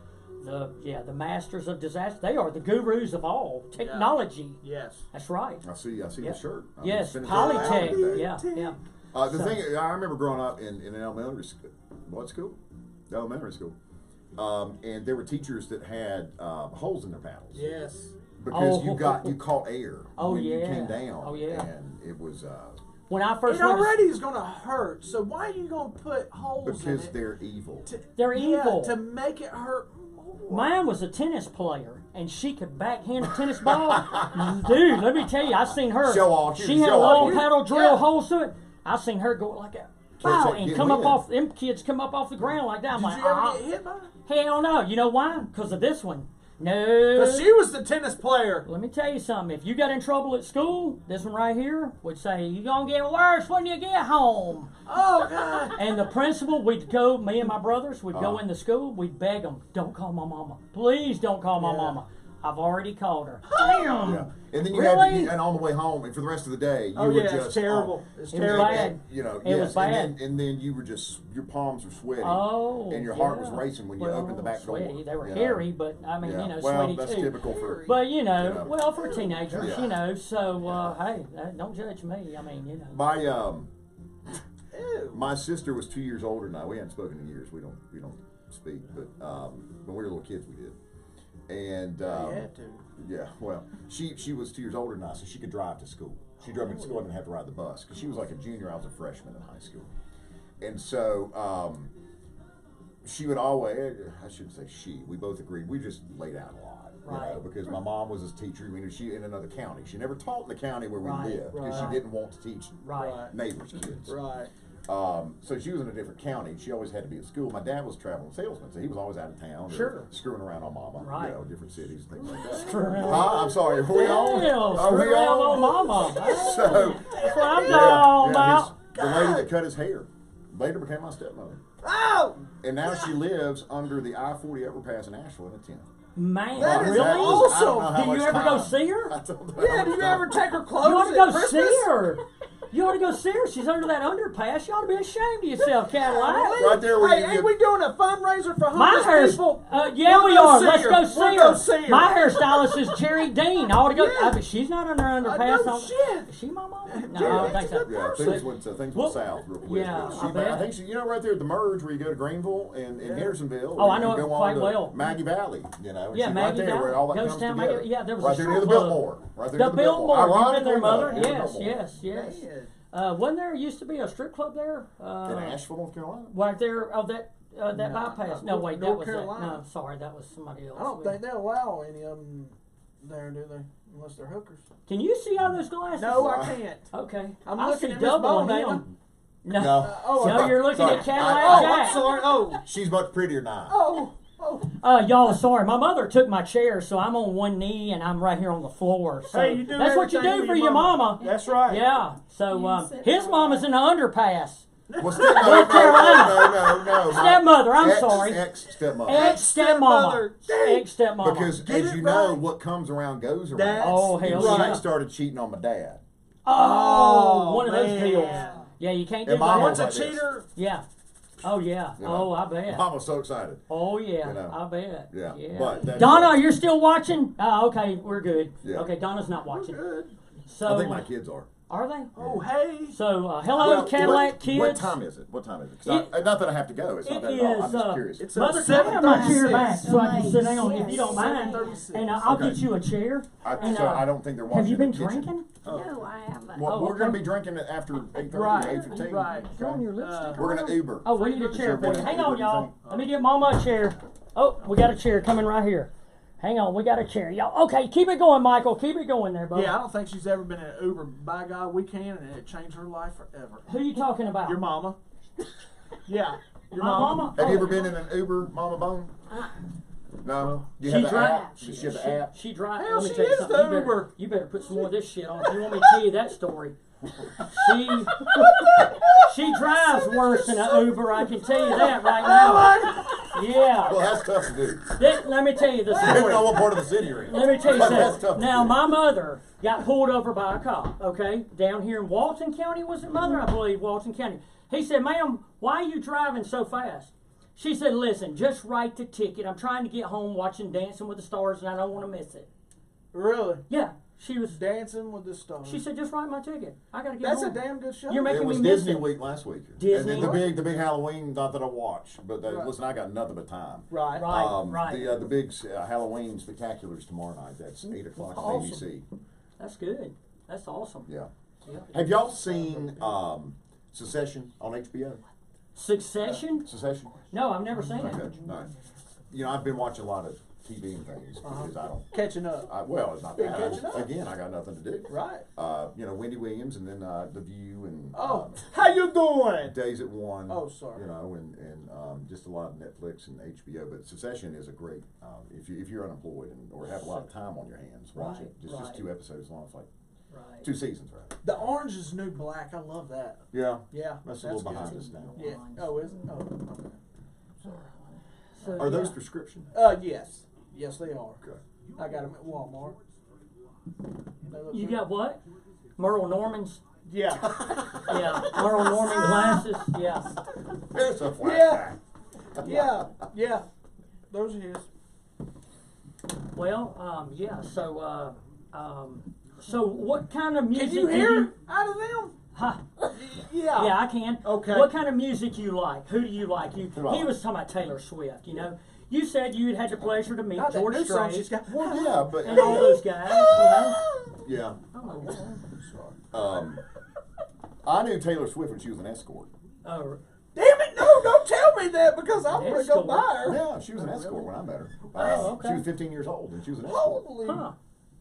the masters of disaster. They are the gurus of all technology. Yes. That's right. I see Yeah. the shirt. I'm Yes, spinning it around Polytech. today. Yeah, yeah. The So- thing I remember growing up in an elementary school. What school? Elementary school. And there were teachers that had holes in their paddles. Yes. Because Oh. you caught air Oh, when you yeah. came down. Oh, yeah. And it was When I first It went to- already is going to hurt. So why are you going to put holes in because it? they're evil. They're evil. To make it hurt more. Mine was a tennis player, and she could backhand a tennis ball. Dude, let me tell you, I seen her. Show off. She had a Show little off. paddle drill Yeah. holes to it. I seen her go like that. Catch Wow, it, and get come up wind. off, them kids come up off the ground like that. I'm Did like, you ever get hit by it? hell no. You know why? Because of this one. No. Because she was the tennis player. Let me tell you something. If you got in trouble at school, this one right here would say, you're going to get worse when you get home. Oh, God. And the principal, we'd go, me and my brothers, would go Uh-huh. in the school, we'd beg them, don't call my mama. Please don't call my Yeah. mama. I've already called her. Damn! Yeah. And then you Really? had and on the way home and for the rest of the day you Oh, were yeah, just it's terrible. It's It was terrible. bad. You know, It yes, was bad. And then you were just your palms were sweaty. Oh, and your heart was yeah. racing when you Well, opened the back door. sweaty. They were you know. hairy, but I mean, Yeah. you know, well, sweaty that's too. typical for. But you know, You know. well, for teenagers, Yeah. you know. So hey, don't judge me. I mean, you know. My sister was 2 years older than I. We hadn't spoken in years. We don't speak, but when we were little kids, we did. And You had to. yeah, well, she was 2 years older than I, so she could drive to school. She drove me to school. I didn't have to ride the bus because she was like a junior. I was a freshman in high school, and so she would always. I shouldn't say she. We both agreed. We just laid out a lot, you know, Right. because my mom was a teacher. I mean, she in another county. She never taught in the county where we Right, lived because right. she didn't want to teach Right. neighbors' kids. Right. So she was in a different county. She always had to be at school. My dad was a traveling salesman, so he was always out of town. or Sure. Screwing around on mama. Right. You know, different cities, things like that. Screwing around. Huh? I'm sorry. Are we on? Hell, Are we screw around on? on mama. So, That's what I'm yeah, talking about. the lady that cut his hair later became my stepmother. Oh! And now she lives under the I-40 overpass in Asheville in a tent. Man, That is really? awesome. I don't know how Do you much ever go time. see her? I don't know Yeah, how do much you time. ever take her You clothes want to at go Christmas? see her? You ought to go see her. She's under that underpass. You ought to be ashamed of yourself, Cadillac. Right there where Hey, ain't we doing a fundraiser for My homeless hair, people? yeah, We'll we go are. see Let's her. go see We'll her. go see her. My hairstylist is Cherry Dean. I ought to go. Yeah. She's not under underpass. No shit. Is she my mom? Jerry, No, I don't that's think a good so. Yeah, things went south real quick. Yeah, But I bet. I think she, right there at the merge where you go to Greenville and Hendersonville. Oh, I and know you it go quite on to well. Maggie Valley, and Yeah, she's Maggie right there Valley. where all that Ghost comes Town, together. Maggie- yeah, there was right a there near the strip club. Biltmore. Right there The near the Biltmore. You've been Ironically, there, mother. yeah, the Yes, Biltmore. yes. Wasn't there used to be a strip club there? In Asheville, North Carolina. Right there, that No, bypass. No, wait, that North was Carolina. No, sorry, that was somebody else. I don't think they allow any of them there, do they? Unless they're hookers. Can you see out of those glasses? No, I can't. Okay. I'm I looking see at Miss double Bone, on ain't him. No. Oh, No, you're looking sorry. at Cadillac Oh, Jack. I'm sorry. Oh, She's much prettier than I. oh. Y'all, sorry. My mother took my chair, so I'm on one knee and I'm right here on the floor. So Hey, you do that's what you everything do with for your your mama. mama. That's right. Yeah. So You sit his there. mama's in the underpass. Well, North Carolina. no. Stepmother, I'm sorry. Ex-stepmother. Ex-stepmama. Dang. Ex-stepmama. Because Get as it you know, right. what comes around goes around. That's Oh, And hell she yeah. started cheating on my dad. Oh, one of those man. deals. Yeah, you can't do And Mama that. Once a like this. cheater, Yeah. Oh, yeah. You know? Oh, I bet. Mom was so excited. Oh, yeah. You know. I bet. Yeah. But that's Donna, you're still watching? Okay, we're good. Yeah. Okay, Donna's not watching. good. So, I think my kids are. are they? Oh, hey. So, hello, Well, Cadillac kids. What time is it? 'Cause not that I have to go. It's not It that at all. I'm is, just curious. It's Mother, at can I have my chair 7:36. back so I can sit down if Yes. you don't mind? 7:36. And I'll Okay. get you a chair. And, I don't think they're watching. have you been in the kitchen. drinking? No, I haven't. Well, Oh, we're going to okay. be drinking it after 8:30, Right, 8:15. right. Is on your lipstick? We're going to Uber. Oh, we need a chair for you. Sure, Hang what on, do you y'all. think? Let me get Mama a chair. Oh, we got a chair coming right here. Hang on, we got a chair. Y'all, okay, keep it going, Michael. Keep it going there, bud. Yeah, I don't think she's ever been in an Uber. By God, we can, and it changed her life forever. Who you talking about? Your mama. Yeah, your My mama. mama? Have Oh. you ever been in an Uber, Mama Bone? No. You She have the drive- app? She have the app? She drives. Hell, Let me she tell you is something. the You better, Uber. you better put some more of this shit on. If you want me to tell you that story. She drives worse than an Uber. I can tell you that right now. Yeah. Well, that's tough to do. Let me tell you the Depending story. on what part of the city you're in. Let me tell you But that's something. tough to Now, do. my mother got pulled over by a cop, okay, down here in Walton County, was it, Mother? I believe Walton County. He said, ma'am, why are you driving so fast? She said, listen, just write the ticket. I'm trying to get home watching Dancing with the Stars, and I don't want to miss it. Really? Yeah, she was. Dancing with the Stars. She said, just write my ticket. I got to get That's a home. damn good show. You're making It was me miss Disney it. week last week. Disney? And then the big Halloween, not that I watch, but Right. listen, I got nothing but time. Right. Right. The big Halloween spectaculars tomorrow night. That's 8 o'clock on Awesome. ABC. That's good. That's awesome. Yeah. Yeah. Have y'all seen Secession on HBO? Succession? Secession? No, I've never seen Okay. it. All right. You know, I've been watching a lot of TV and things because I don't. Catching up. Well, it's not Been that. catching up. Again, I got nothing to do. Right. You know, Wendy Williams, and then The View, and Oh, how you doing? Days at One. Oh, sorry. You know, and just a lot of Netflix and HBO. But Secession is a great. If you're unemployed or have a lot of time on your hands, watch Right, it. It's right. just 2 episodes long. It's like Right. 2 seasons, right? The Orange is New Black. I love that. Yeah. Yeah. That's a little good. behind us now. Yeah. Oh, is it? Oh, okay. So, Are those yeah. prescription? Yes. Yes, they are. Okay. I got them at Walmart. They look You good. got what? Merle Norman's? Yeah. Yeah. Merle Norman glasses? Yeah. There's a Yeah. flashback. Yeah. Those are his. Well, yeah, so what kind of music Can you do hear out of them? Huh. Yeah. Yeah, I can. Okay. What kind of music you like? Who do you like? He Well- was talking about Taylor Swift, you know. You said you had the pleasure to meet God, that George new song Strait she's got. Well, yeah, but and all those guys, you know. yeah. Oh, I knew Taylor Swift when she was an escort. oh, Damn it! No, don't tell me that because I want to go Escort? buy her. Yeah, she was an escort when I met her. Oh, okay. She was 15 years old, and she was an escort Holy. huh.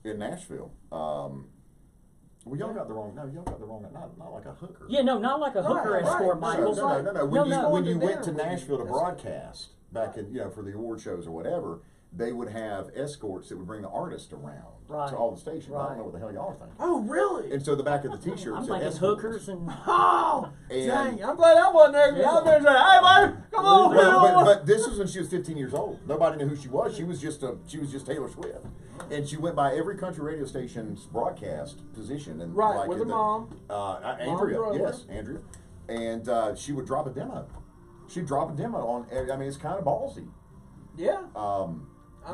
in Nashville. Well, y'all got the wrong. No, y'all got the wrong. Not like a hooker. Yeah, no, not like a hooker Right, escort, right. Michael. No. When you went to dinner. Nashville to broadcast back in, for the award shows or whatever, they would have escorts that would bring the artist around Right. to all the stations. I Right. don't know what the hell y'all are thinking. Oh, really? And so the back of the T-shirt I'm said thinking escort. hookers and Oh, And- dang! I'm glad I wasn't there. Yeah. I've been saying, "Hey, buddy, come on, But, come on." but this was when she was 15 years old. Nobody knew who she was. She was just Taylor Swift. And she went by every country radio station's broadcast position. And Right, like with in her mom. Andrea, brother. yes, Andrea. And she would drop a demo. She'd drop a demo on, I mean, it's kind of ballsy. Yeah.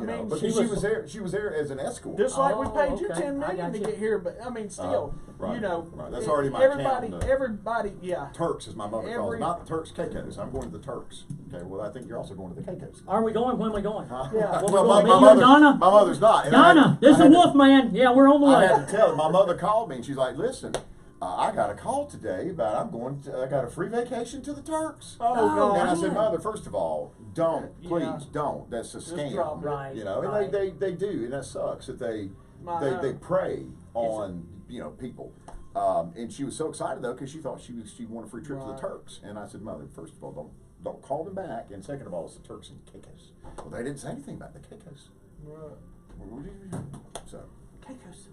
You know, but she she was there. She was there as an escort. Just like we paid you okay. $10 I million got to you. get here, but I mean, still, Right, you know, right. That's already my everybody, count, everybody, yeah. Turks, as my mother calls them, not the Turks Caicos. I'm going to the Turks. Okay, well, I think you're also going to the Caicos. Are we going? When are we going? Huh? Yeah. Well, Well, my me and Donna? mother's not. And Donna, this is a wolf man. Yeah, we're on the I way. had to tell her. My mother called me and she's like, "Listen, I got a call today about I got a free vacation to the Turks." Oh, God. And I said, "Mother, first of all, don't, Yeah. please don't. That's a Just scam." drop it. Right. You know, and right. they do, and that sucks that they prey on people. And she was so excited though because she thought she won a free trip to the Right. Turks. And I said, "Mother, first of all, don't call them back, and second of all, it's the Turks and Caicos." Well, they didn't say anything about the Caicos. Right. So. Caicos.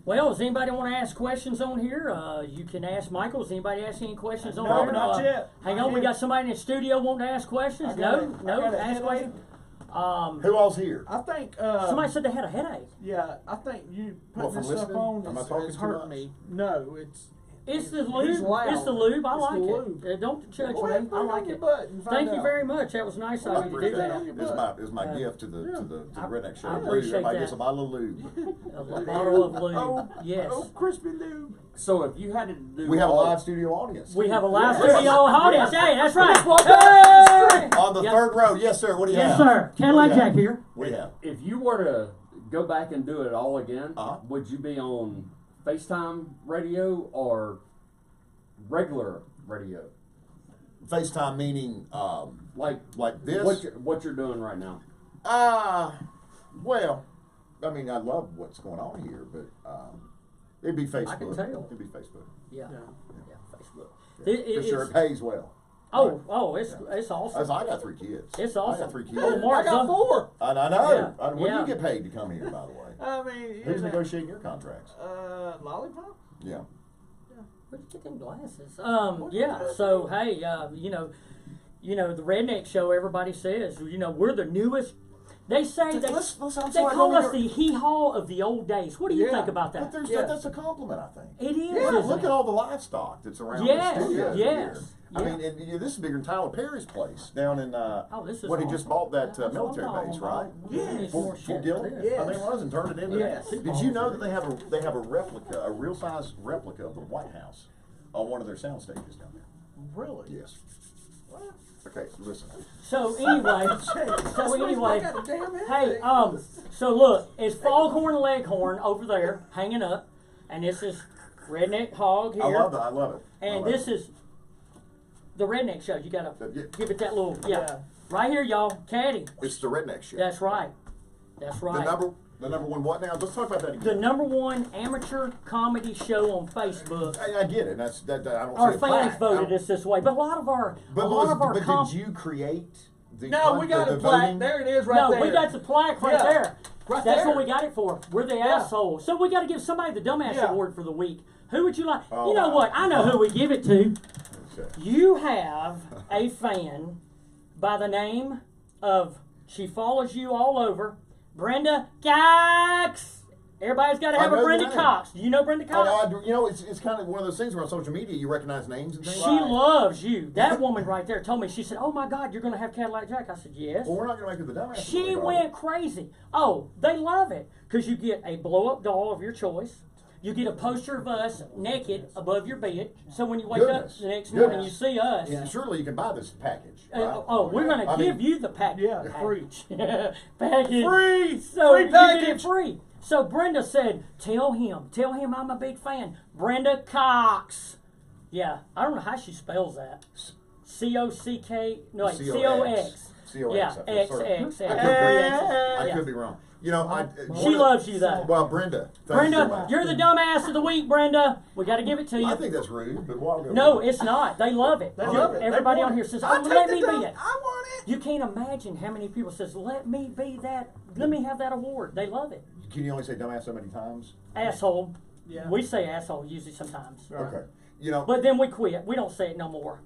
Well, does anybody want to ask questions on here? You can ask Michael. Does anybody ask any questions on No, here? not yet. Hang Not on, we yet. got somebody in the studio wanting to ask questions. I got it. No, I got a ask headache. questions. Who all's here? I think. Somebody said they had a headache. Yeah, I think you What, putting from this stuff listening? on Am I is talking too hurting much? me. No, It's the he's lube. loud. It's the lube. I It's like the it. lube. Don't judge Go me. ahead, put I it on like your it. butt and find Thank you out. very much. That was nice I of you to do appreciate that. that. This is my gift to the Redneck Show. I Lube. appreciate Everybody that. gets a bottle of lube. A bottle of lube. Oh, Yes. oh, crispy lube. So if you had to do We have a all- live studio audience. We have a live Yes. studio audience. Hey, that's right. Hey! On the Yep. third row. Yes, sir. What do you Yes, have? sir. Cadillac What do you Jack have? here. What do you have? if you were to go back and do it all again, Uh-huh. would you be on FaceTime radio or regular radio? FaceTime meaning Like this? what you're doing right now? Well, I mean, I love what's going on here, but it'd be Facebook. I can tell. It'd be Facebook. Yeah. Yeah. Yeah, Facebook. Yeah, It- for sure, it's- it pays well. It's awesome. I got 3 kids. It's I awesome. got 3 kids. Oh, I Mark, got 4. I know. Yeah. What do Yeah. you get paid to come here, by the way? I mean, Who's you know, negotiating your contracts? lollipop. Yeah. Where'd you get them glasses? Yeah. So hey, the Redneck Show. Everybody says, we're the newest. They say they call us the hee-haw of the old days. What do you Yeah. think about But that? that's a compliment, I think. It is. Yeah, isn't look it? at all the livestock that's around Yes, the studio yes, here. yeah. I mean, and, this is bigger than Tyler Perry's place down in This is what he just awesome. bought that That's what military I'm base, talking right? about. We need more shit Fort Gillett? for this. I mean, it was and turned it into Yeah, that. Did you know that they have a replica, a real size replica of the White House on one of their sound stages down there? Really? Yes. Okay, listen. So anyway, I got a damn hey, headache. so look, it's Foghorn Leghorn over there hanging up, and this is Redneck Hog here. I love it. I love it. And this is the Redneck Show. You gotta Yeah. give it that little, Yeah. right here, y'all. Caddy. It's the Redneck Show. That's right. That's right. The number one what now? Let's talk about that The again. #1 amateur comedy show on Facebook. I get it. That's that. I don't. Our say fans plaque. voted us this way, but a lot of our But did you create the? No, we got the a plaque. voting? There it is, right no, there. we got the plaque right Yeah. there. Right That's there. what we got it for. We're the assholes. So we got to give somebody the dumbass Yeah. award for the week. Who would you like? Oh, you know what? I know who we give it to. Okay. You have a fan by the name of, she follows you all over, Brenda Cox. Everybody's got to I have a know Brenda the name. Cox. Do you know Brenda I Cox? know, I do. You know, it's kind of one of those things where on social media you recognize names and things. She loves you. That woman right there told me, she said, "Oh my God, you're going to have Cadillac Jack." I said, "Yes." Well, we're not going to make it the dumbass. She went crazy. Oh, they love it because you get a blow-up doll of your choice. You get a poster of us naked above your bed, so when you wake up the next morning, you see us. Yeah, surely you can buy this package. Right? We're going to I give mean, you the package. Yeah, free. package. Free! So Free you get it package! free. So Brenda said, tell him I'm a big fan. Brenda Cox. Yeah, I don't know how she spells that. C-O-C-K, no, wait, C-O-X. C-O-X. Yeah, I feel sorry. X. I could be wrong. You know, She loves you though. Well, Brenda. thank you so Brenda, much. you're the dumbass of the week, Brenda. We got to give it to you. I think that's rude, but why go? No, it's not. They love it. They love it. Everybody They on want here it. says, I'll "Oh, take let the me be dumb- it." I want it. You can't imagine how many people says, "Let me be that. Let me have that award." They love it. Can you only say dumbass so many times? Asshole. Yeah. We say asshole usually sometimes, Okay. You know, but then we quit. We don't say it no more.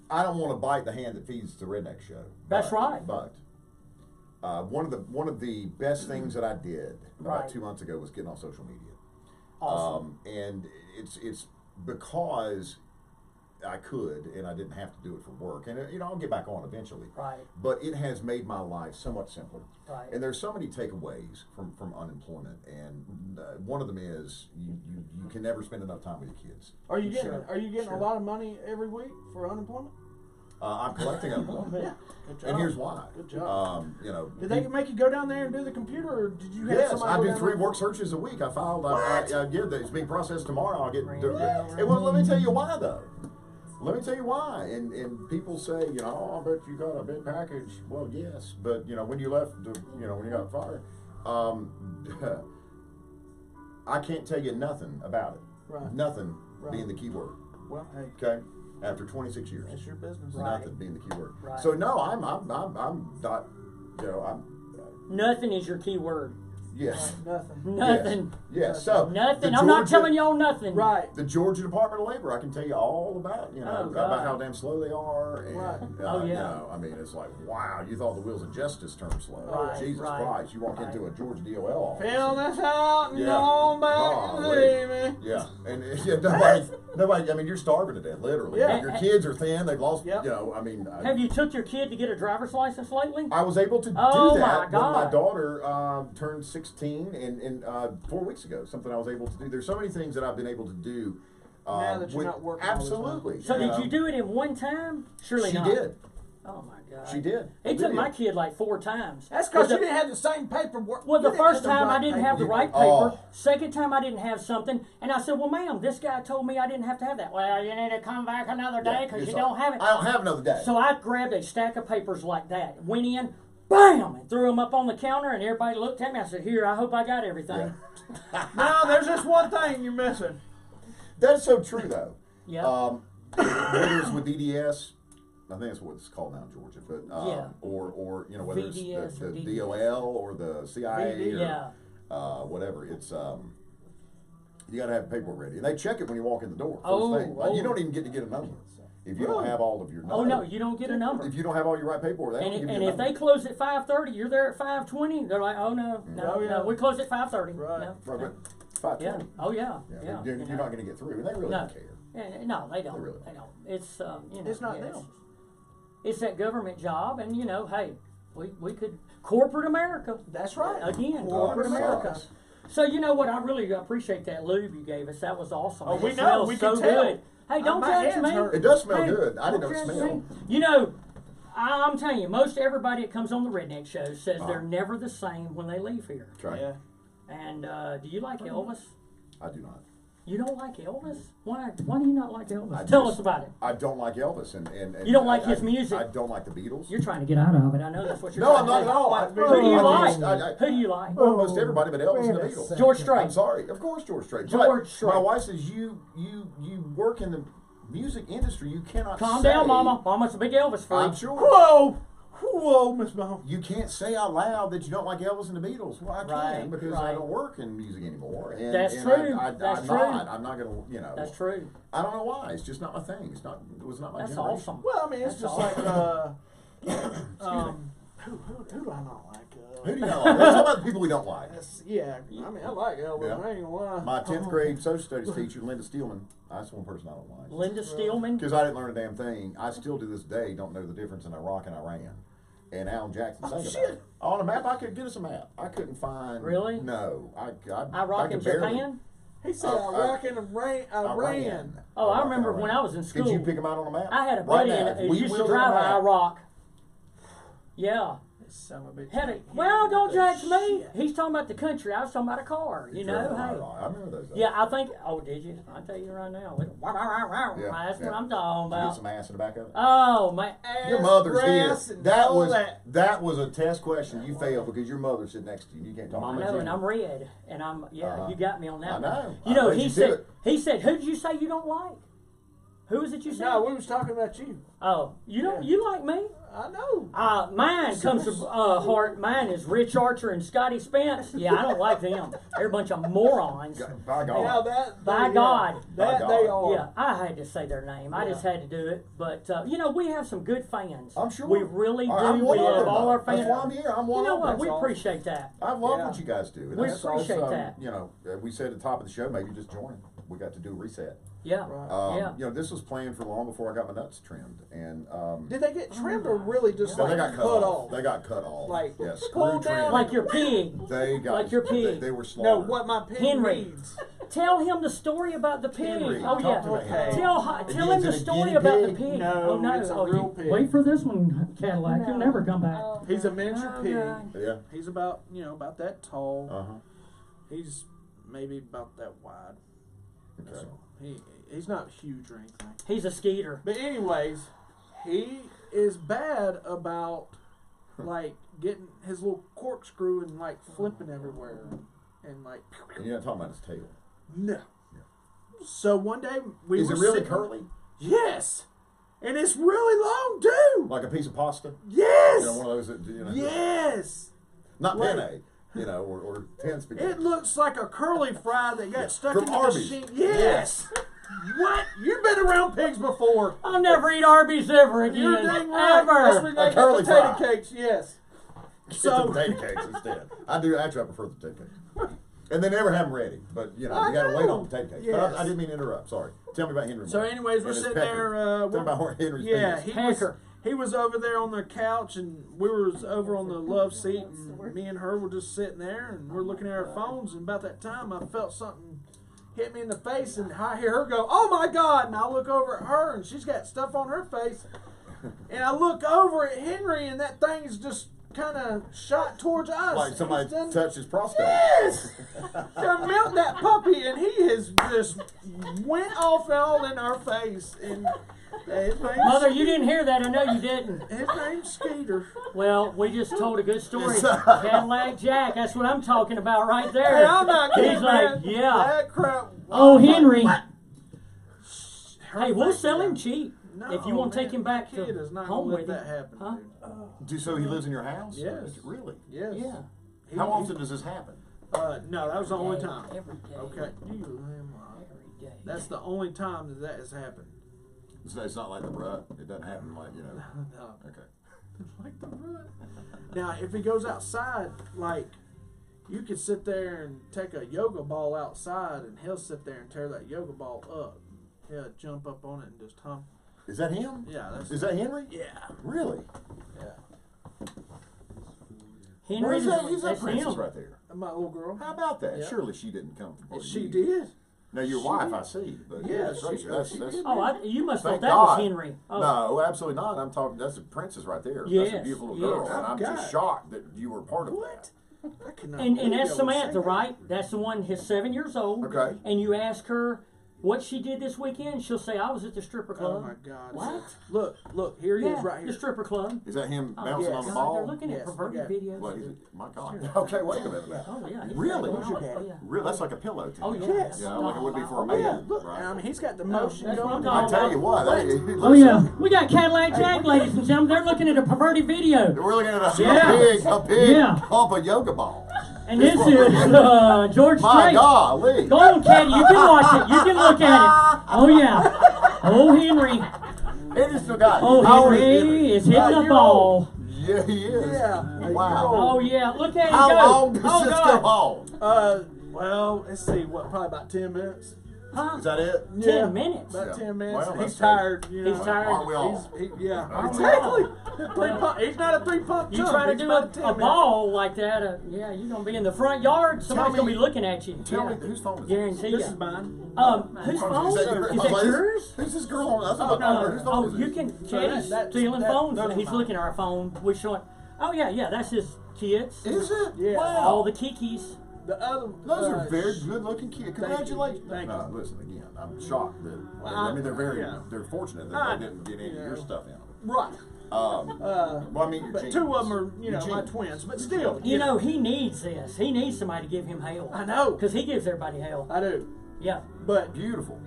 I don't want to bite the hand that feeds the Redneck Show. That's but- right. But one of the best things that I did about Right. 2 months ago was getting on social media. Awesome. And it's because I could, and I didn't have to do it for work. And I'll get back on eventually. Right. But it has made my life so much simpler. Right. And there's so many takeaways from unemployment, and one of them is you can never spend enough time with your kids. Are you getting Sure. a lot of money every week for unemployment? I'm collecting unemployment, Yeah. Good job. and here's why. Good job. Did Did they make you go down there and do the computer, or did you have Yes, somebody I go do down 3 there? work searches a week. I filed. I get that it's being processed tomorrow. I'll get. Really? Hey, well, let me tell you why though. Let me tell you why. And people say, oh, I bet you got a big package. Well, yes, but when you left, when you got fired, I can't tell you nothing about it. Right. Nothing Right. being the key word. Well, hey, Okay. After 26 years. that's your business. Right. Nothing being the key word. Right. So no, I'm not. I'm. Nothing is your key word. Yes. Nothing. Nothing. Yes. So Nothing. the I'm not Georgia- telling y'all nothing. Right. The Georgia Department of Labor, I can tell you all about, Oh, about God. how damn slow they are. And, Right. Oh, yeah. I mean, it's like, wow, you thought the wheels of justice turned slow. Right, Jesus right, Christ, you walk right. into a Georgia DOL office. Fill this out and Yeah. go on back and Golly. see me. Yeah, and nobody, I mean, you're starving to death, literally. Yeah. Your kids are thin, they've lost, Yep. I mean. Have you took your kid to get a driver's license lately? I was able to Oh, do my that when my God. daughter turned 16 and 4 weeks ago. Something I was able to do. There's so many things that I've been able to do. Now that you're not working all the time. Absolutely. So did you do it in one time? Surely She not. did. Oh my God. She did. It took my kid like 4 times. That's because The- you didn't have the same paperwork. Well, the You didn't first have time I right didn't have the paper. right paper. Oh. Second time I didn't have something, and I said, "Well, ma'am, this guy told me I didn't have to have that." Well, you need to come back another day because It's you like, don't have it. I don't have another day. So I grabbed a stack of papers like that, went in, bam, and threw them up on the counter, and everybody looked at me. I said, "Here, I hope I got everything." No, there's just one thing you're missing. That's so true, though. Yeah. Whether it's with DDS, I think that's what it's called now in Georgia, but Yeah. or whether VDS it's or the DDS. DOL or the CIA or Yeah. whatever, it's you got to have paperwork ready, and they check it when you walk in the door. First Oh, thing. Like, oh. you don't even get to get a number if you don't have all of your. Oh no, you don't get a number. If you don't have all your right paperwork, they don't give you And a if number. they close at 5:30, you're there at 5:20. They're like, "Oh no, no, Oh, yeah. no, we close at 5:30." Right. No. Right, but Yeah. 520. Oh yeah. Yeah, Yeah. you're not going to get through, and they really No. don't care. No, they don't. They really They don't. It's It's not yeah, them. It's that government job, and hey, we could corporate America That's right. again. Oh, Corporate it America. sucks. So you know what? I really appreciate that lube you gave us. That was awesome. Oh, It we know. smells We so can tell. good. Hey, don't My judge hands me. hurt. It does smell Hey, good. I didn't know don't it judge smelled. me. I'm telling you, most everybody that comes on the Redneck Show says they're Uh-huh. never the same when they leave here. That's right. Yeah. And do you like Elvis? I do not. You don't like Elvis? Why do you not like Elvis? I Tell just- us about it. I don't like Elvis, and You don't like I- his music? I don't like the Beatles. You're trying to get out of it. I know that's what you're No, trying I'm not to at do. all. Who do you like? I- Who do you like? Well, most everybody but Elvis and the Beatles. George I'm Strait. sorry, of course George Strait. George But Strait. My wife says you work in the music industry. You cannot. Calm say, down, Mama. Mama's a big Elvis I'm freak. sure. Whoa, Miss Mahone. You can't say out loud that you don't like Elvis and the Beatles. Well, I can Right, because right. I don't work in music anymore. And, That's and true. I'm That's true. not. I'm not going to. That's true. I don't know why. It's just not my thing. It was not my That's generation. awesome. Well, I mean, it's That's just awesome. like, who do I not like? Who do you not like? Let's talk about the people we don't like. Yeah, I mean, I like Elvis. Yeah. I ain't gonna lie. My 10th grade social studies teacher, Linda Steelman, that's one person I don't like. Linda Steelman. Because I didn't learn a damn thing. I still to this day don't know the difference in Iraq and Iran. And Alan Jackson sang about shit. it. On a map, I could get us a map. I couldn't find. Really? No. I Iraq could and barely- Japan. He said Iraq and Iran. Oh, I Iraq remember and when Iran. I was in Could school. you pick them out on a map? I had a Right buddy now, who we used to will drive get a map. Iraq. Yeah. Son of a bitch. Had a, well, don't judge me. He's talking about the country. I was talking about a car. You know, Sure, hey. I remember those. Yeah, I think. Oh, did you? I'll tell you right now. That's what I'm talking Did you get about. some ass in the back of it? Oh man. Your mother's here. grass and That all was that. a test question. You failed because your mother's sitting next to you. You can't talk I about know, you. and I'm red, and I'm Uh-huh. You got me on that. I know. You know, I let he you do said. it. He said, "Who did you say you don't like? Who is it you said? No, we was talking about you. Oh, you don't. You like me? I know. Mine comes from heart. Mine is Rich Archer and Scotty Spence. Yeah, I don't like them. They're a bunch of morons. By God. Now that By yeah, God. that By they God. are. Yeah, I had to say their name. I just had to do it. But, we have some good fans. I'm sure. We really do. I'm We one of love them, all our though. fans. That's why I'm here. I'm one You know of what? them. We awesome. appreciate that. I love Yeah. what you guys do. And We that's appreciate also, that. we said at the top of the show, maybe just join. We got to do a reset. Yeah. Right. Yeah. This was planned for long before I got my nuts trimmed. And Did they get trimmed or really just no, like they got cut off. They got cut off. Like, yeah, screw pulled down? trim. Like your pig. They got like your pig. They were No, slaughtered. what my pig Henry. needs. Tell him the story about the pig. Henry, Oh, talk yeah. to me. Okay. Tell him the Is it a story guinea about the pig? pig. No, oh, no. it's a Oh, real pig. Wait for this one, Cadillac. You'll never come back. He's a miniature Oh, pig. God. Yeah. He's about about that tall. Uh huh. He's maybe about that wide. Okay. So he's not huge or anything. He's a skeeter. But anyways, he is bad about like getting his little corkscrew and like flipping everywhere and like And you're not talking about his tail. no. So one day we Is were it really sitting- curly? Yes, and it's really long too. Like a piece of pasta? Yes, One of those that yes. not Like- penne, or tin spaghetti. It looks like a curly fry that got stuck From in the Arby's. machine. Yes. What? You've been around pigs before. I'll never eat Arby's ever again. You're dang right. That's Ever. where A they get curly potato fry. cakes. Yes. Get the So potato cakes instead. I prefer the potato cakes. And they never have them ready, but you I gotta wait know. on potato cakes. Yes. But I didn't mean to interrupt. Sorry. Tell me about Henry. So Moore anyways, we're and his sitting pecker. there. Tell me about Henry's Yeah, penis. he was over there on the couch, and we was over on the love seat, and me and her were just sitting there, and we're looking at our phones. And about that time, I felt something hit me in the face, and I hear her go, "Oh my God!" And I look over at her, and she's got stuff on her face, and I look over at Henry, and that thing is just kind of shot towards us. Like somebody He's done- touched his prostate. Yes! Done milked that puppy, and he has just went off all in our face. And his name's, Mother, you didn't hear that. I know you didn't. his name's Skeeter. Well, we just told a good story. Yes. Cadillac Jack, that's what I'm talking about right there. Hey, I'm not kidding, He's like, man. yeah. That crap. Oh, I'm like, Henry. what? Hey, we'll Thank sell you. him cheap. No, if you want to man, take him back that kid to is not home gonna let with that you. happen, Huh? dude. So he lives in your house? Yes. Really? Yes. Yeah. How often does this happen? No, that was the only time. Every day. Okay. You damn right. Every day. That's the only time that has happened. It's not like the rut. It doesn't happen like, No. Okay. Like the rut. Now, if he goes outside, like, you could sit there and take a yoga ball outside, and he'll sit there and tear that yoga ball up. He'll jump up on it and just hump. Is that him? Yeah, that's Is that Henry? yeah, Really? yeah. Henry, Where's that? Who's that that's princess him. right there? My little girl. How about that? Yeah. Surely she didn't come from She you. did. No, your wife, I see. But Yeah, that's, she- that's, she that's, did. Oh, you must have Thank thought that God. was Henry. Oh. No, absolutely not. I'm talking. That's a princess right there. That's Yes, a beautiful little yes. girl, and Oh, I'm God. just shocked that you were part of What? that. I cannot And believe that's y'all would say Samantha, that. right? That's the one who's 7 years old. Okay. And you ask her what she did this weekend, she'll say, I was at the stripper club. Oh my God! What? Look, here he Yeah, is right the here. stripper club. Is that him Oh, bouncing yes. on the God, ball? they're looking Yes, at perverted okay. videos. What is it? My God. Okay, wait a minute. Oh, yeah. he's Really? got it Who's your going on. daddy? Oh, yeah. Really? That's like a pillow to Oh, me. yes. Yeah, like it would be for a Oh, man. Yeah, look. Right. I mean, he's got the motion that's what going. I'm talking I tell you what. Oh, yeah. We got Cadillac Jack, ladies and gentlemen. They're looking at a perverted video. We're looking at a Yeah. big Yeah. pump of yoga ball. And this is George My Strait. golly. Go on, Caddy. You can watch it. You can look at it. Oh, yeah. Oh, Henry. Henry's still got it. Oh, How old is Henry is hitting About a a year ball. Yeah, he is. Yeah. Wow. Oh, yeah. Look at him How go. long does Oh, this God. go on? Well, let's see. What? Probably about 10 minutes. Huh? Is that it? 10 minutes. About Yeah. 10 minutes. Well, he's that's tired. You know. He's tired. Aren't we all? Yeah. Aren't we Exactly. all? He's not a 3-pump You chump. try to He's do about 10 a minutes. ball like that, yeah, you're going to be in the front yard. Somebody's me- going to be looking at you. Tell Yeah. me whose phone is Guarantee This ya. is mine. Whose phone? Is that yours? Who's this girl on? That's not whose phone is You it? can. So Caddy's that's- stealing that- phones. those are He's mine. looking at our phone. We're showing. Oh yeah, that's his kids. Is it? Yeah. Wow. All the kikis. The other. Those are very good-looking kids. you. Congratulations. Thank No, you. listen again. I'm shocked that. Well, I mean, they're very. yeah. They're fortunate I- that they didn't get any of your yeah. stuff in them. Right. Well, I mean, your But genes. 2 of them are, you Your know, my genes. twins. But still. You know he needs this. He needs somebody to give him hell. I know. Because he gives everybody hell. I do. Yeah. But Beautiful.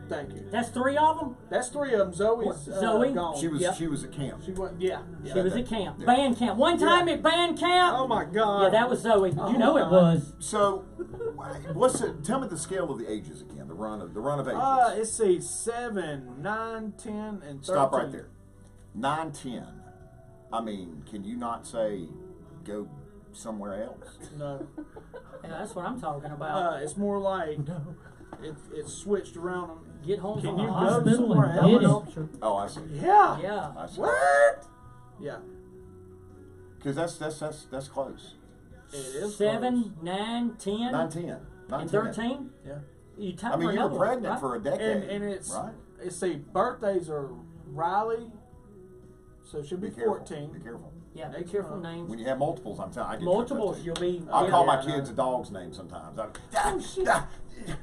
Thank you. That's 3 of them? That's 3 of them. Zoe's Zoe? gone. She was Yep. she was at camp. She went. Yeah. She was at camp. Yeah. Band camp. One time at band camp. Oh my God. Yeah, that was Zoe. Oh, You know it God. was. So, what's it? Tell me the scale of the ages again. The run of ages. Let's see, 7, 9, 10, and 13. Stop right there. 9, 10. I mean, can you not say go somewhere else? No. Yeah, that's what I'm talking about. It's more like it's switched around them. Get home Can from the you go hospital somewhere and get else? it. Oh, I see. Yeah. Yeah. I see. What? Yeah. Because that's close. It is 7, 9, 10, 9, 10. 9, and 10. 13. Yeah. You time I mean, for you were another one, pregnant right? for a decade. And it's right. see, birthdays are Riley, so she'll be, Be careful. 14. Be careful. Yeah, be Next careful month. names. When you have multiples, I'm telling you, I get Multiples, tripped you'll up too. be. I yeah. call my Yeah, I kids know. a dog's name sometimes.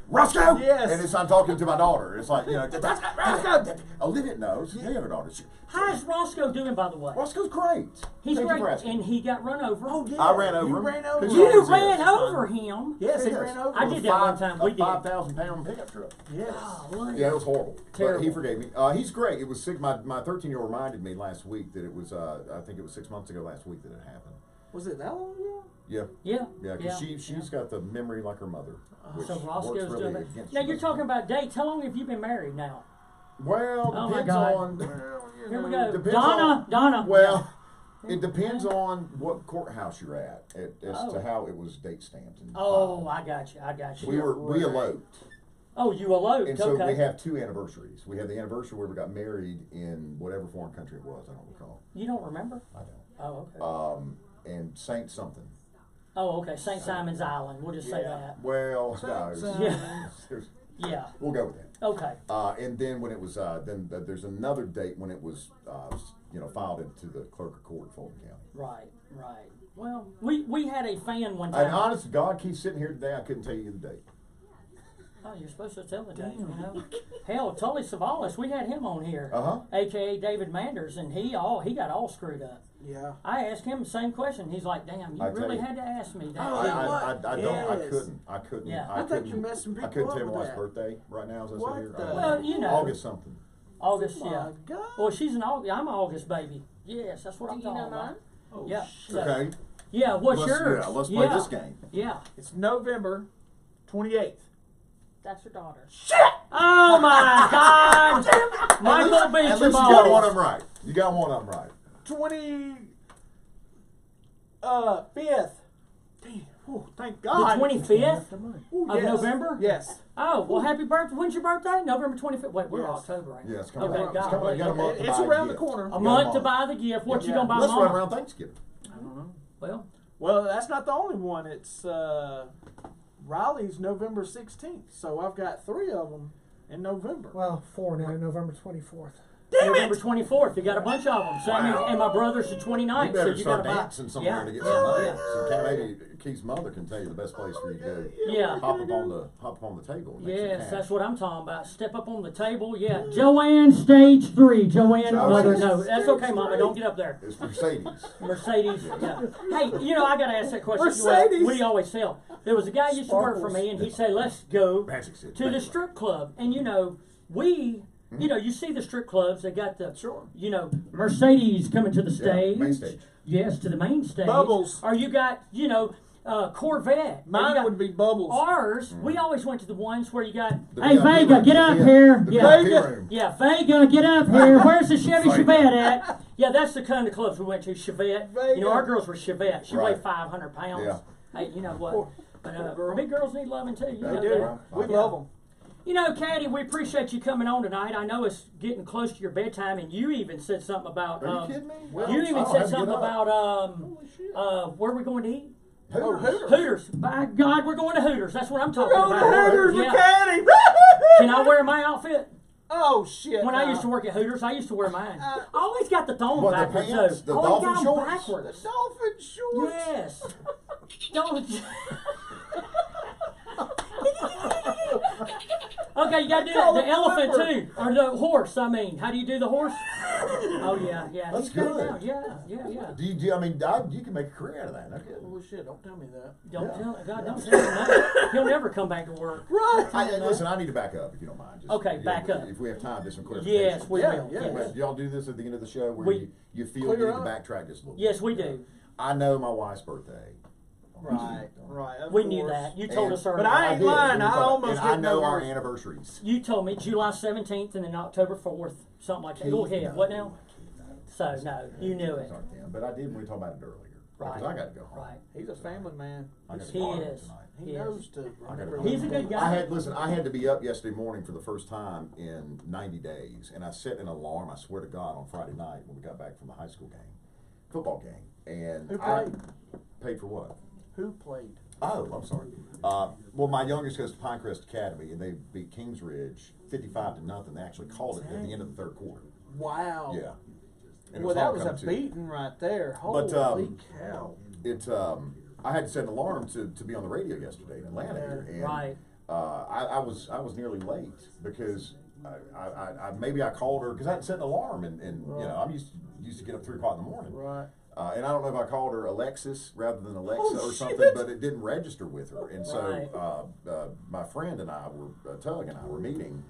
Roscoe! Yes. And I'm talking to my daughter. It's like, Roscoe! Olivia knows. She have a daughter. How's Roscoe doing, by the way? Roscoe's great. He's Thank you great, for asking. and he got run over. Oh, yeah. I ran over You him. ran over His him. You name is ran Yes. over him. Yes, he Yes. ran over I him. did that one time. We a did. 5,000-pound pickup truck. Yes. Yeah, it was horrible. But Terrible. he forgave me. He's great. It was sick. My 13-year-old reminded me last week that it was, I think it was 6 months ago last week that it happened. Was it that long ago? Yeah. Yeah. Yeah, because she's got the memory like her mother. Which So works Roscoe's really doing that. against Now you. you're talking about dates. How long have you been married now? Well, Oh, my depends God. on. Here we go. Depends Donna. Donna. Well, it depends on what courthouse you're at as Oh. to how it was date stamped. And Oh, I got you. I got you. we eloped, Oh, you eloped. and so Okay. we have 2 anniversaries. We have the anniversary where we got married in whatever foreign country it was. I don't recall. You don't remember? I don't. Oh, okay. And Saint something. Oh, okay. St. Simon's Island. We'll just say that. Well, no, Yeah. there's- Yeah. we'll go with that. Okay. And then when it was, there's another date when it was, filed into the clerk of court in Fulton County. Right. Right. Well, we had a fan one time. And honest to God, keep sitting here today, I couldn't tell you the date. Oh, you're supposed to tell the date, you know. Hell, Tully Savalas, we had him on here, Uh-huh. aka David Manders, and he got all screwed up. Yeah. I asked him the same question. He's like, "Damn, you I tell really you. had to ask me that." Oh, I what? don't. Yes. I couldn't. Yeah. I think you're couldn't- messing I people couldn't up tell my with wife's that. birthday right now as I What sit here. the- Well, you know. August something. August, Oh, yeah. my God. Well, she's an August. I'm an August baby. Yes, that's what I'm Do you talking know about. mine? Oh, Yeah. shit. So- Okay. Yeah. What's let's, yours? Yeah, let's play this game. Yeah. It's November 28th. That's your daughter. Oh my God! Michael beat At your least you got one balls. of them right. You got one of them right. 25th. Damn. Oh, thank The God. 25th Ooh, of yes. November? Yes. Oh, well, happy birthday. When's your birthday? November 25th. Wait, we're Yes. October, right? Yeah, it's coming Okay, up. God It's coming up. You got a bless. month to It's buy a around the gift. corner. You A got a month to buy the gift. What you Yeah. gonna buy Let's Mama? run around Thanksgiving. I don't know. Well, Well, that's not the only one. It's Riley's November 16th. So I've got 3 of them in November. Well, 4 now, November 24th. November 24th. You got a bunch of them. Same Wow. and my brother's the 29th. You better so you start gotta buy. dancing somewhere Yeah. to get Yeah. some money. Yeah. So maybe Keith's mother can tell you the best place for you to go. Yeah. Hop up on the table. and make some Yes, cash. that's what I'm talking about. Step up on the table. Yeah. Joanne, stage 3. Joanne, mother. No, that's okay, Mama. Don't get up there. It's Mercedes. Mercedes. Yeah. Hey, you know, I got to ask that question. Mercedes. We always tell. There was a guy used to work for me, and he'd say, "Let's go Magic City. to the strip club." And you know, you see the strip clubs. They got the, Sure. Mercedes coming to the stage. main stage. Yes, to the main stage. Bubbles. Or you got, Corvette. Or Mine you got would be Bubbles. Ours, we always went to the ones where you got, The hey, VIP Vega, room. get up The here. The Yeah. VIP room. Yeah, Vega, get up here. Where's the Chevy Vega. Chevette at? Yeah, that's the kind of clubs we went to, Chevette. Vega. Our girls were Chevette. She Right. weighed 500 pounds. Yeah. Hey, you know what? Poor But girl. big girls need loving too. You They know do. that. We Yeah. love them. You know, Caddy, we appreciate you coming on tonight. I know it's getting close to your bedtime, and you even said something about. Are you kidding me? You even I don't said have to something get up. about where we're going to eat. Oh, Hooters. Hooters. By God, we're going to Hooters. That's what I'm talking Go to about. Hooters with Yeah. Caddy. Can I wear my outfit? Oh, shit. When I no. used to work at Hooters, I used to wear mine. I always got the thong What, the backwards, pants? though. The Always dolphin got 'em shorts? backwards. Dolphin shorts. Yes. Don't. Okay, you gotta do Call the it elephant flipper. too, or the horse. I mean, how do you do the horse? Oh yeah, yeah. That's He's got it good. now. Yeah. You can make a career out of that. No kidding. Oh shit! Don't tell me that. Don't tell God. Don't tell him that. He'll never come back to work. Right. Listen, I need to back up if you don't mind. Just, Okay, back up. If we have time, just some clarification. Yes, we will. Yeah. Yes. Do y'all do this at the end of the show where you feel you need Clear to up. backtrack just a little bit? Yes, we do. I know my wife's birthday. Right. Of We knew course. that. You told And- us earlier. But I ain't did. lying. We I talked- almost and I didn't know know our hers. anniversaries. You told me July 17th and then October 4th, something like that. Go ahead. What now? So no, you knew it. But I did when we talked about it earlier. Because Right. I got to go home. Right. He's a family man. I got to He go home is. tonight. He He knows is. to I gotta remember. go. He's a good guy. I had to be up yesterday morning for the first time in 90 days, and I set an alarm, I swear to God, on Friday night when we got back from the high school game, football game. And Who I played? paid for what? Who played? Oh, I'm sorry. Well, my youngest goes to Pinecrest Academy, and they beat Kings Ridge 55-0. They actually called it at the end of the third quarter. Wow. Yeah. And it Well, that was homecoming, a too. beating right there. Holy But cow. I had to set an alarm to be on the radio yesterday in Atlanta here, and Right. I was nearly late because maybe I called her because I hadn't set an alarm, and you know I'm used to get up 3 o'clock in the morning, Right. and I don't know if I called her Alexis rather than Alexa or something, but it didn't register with her, and so my friend and I were Tug and I were meeting.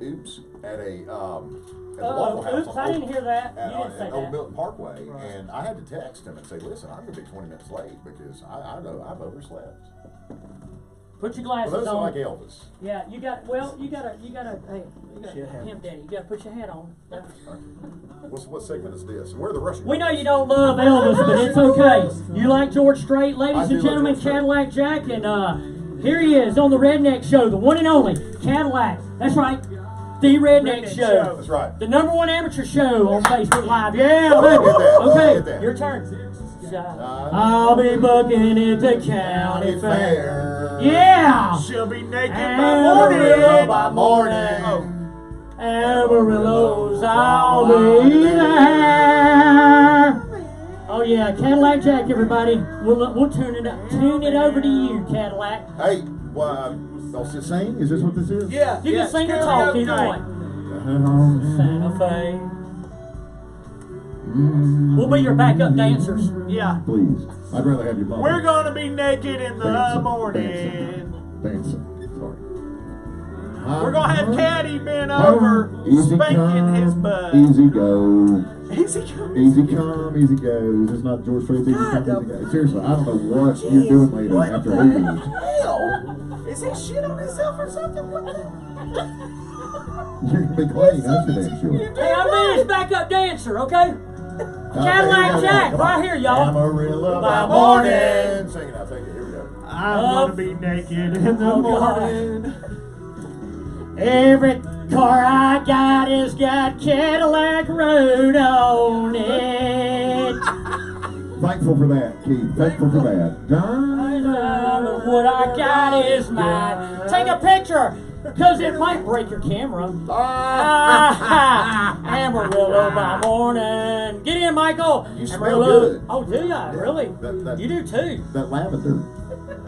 Oops, at a Waffle House. Oops, I didn't hear that. At, You didn't say Old that. Milton Parkway, Right. and I had to text him and say, "Listen, I'm going to be 20 minutes late because I know I've overslept." Put your Well, glasses those are on. like Elvis. Yeah, you gotta, hey, you gotta, Shit happens. him, Daddy, you gotta put your hat on. Yeah. What segment is this? And where are the Russian? We know you don't love Elvis, but it's okay. You like George Strait, I ladies do and like gentlemen, George Strait. Cadillac Jack, and here he is on the Redneck Show, the one and only Cadillac. That's right, the Redneck Show. That's right. The #1 amateur show on Facebook Live. Yeah, Oh, baby. get that. Okay, Get that. your turn. I'll be booking at the county fair. Yeah! She'll be naked by Amarillo morning. by morning. Oh. Amarillo's, I'll be there. Oh yeah, Cadillac Jack, everybody. We'll tune it over to you, Cadillac. Hey, I'll sing. Is this what this is? Yeah. You can sing or talk either way. Santa Fe. We'll be your backup dancers. Yeah. Please, I'd rather have your mom. We're gonna be naked in the Dancing, morning. Dancing. Sorry. We're gonna have Caddy bent over, Easy spanking come, his butt. Easy go. Easy come. Easy come, easy go. Is this not George Strait's easy come, easy go? Seriously, I don't know what you're doing later after Hooties. Hell? Is he shit on himself or something? What the? You're going to be clean, that's for damn sure. Hey, I'm being his backup dancer, okay? Cadillac Jack, right here, y'all. Amarillo By by morning. morning. Sing it out, take it. Here we go. I'm gonna be naked in the Oh, God. morning. Every car I got has got Cadillac Road on it. Thankful for that, Keith. Thankful for that. What I got is mine. Take a picture, because it might break your camera. Amarillo by morning. Get in, Michael. You smell Amarillo. good. Oh, do ya? Really? That- You do too. That lavender.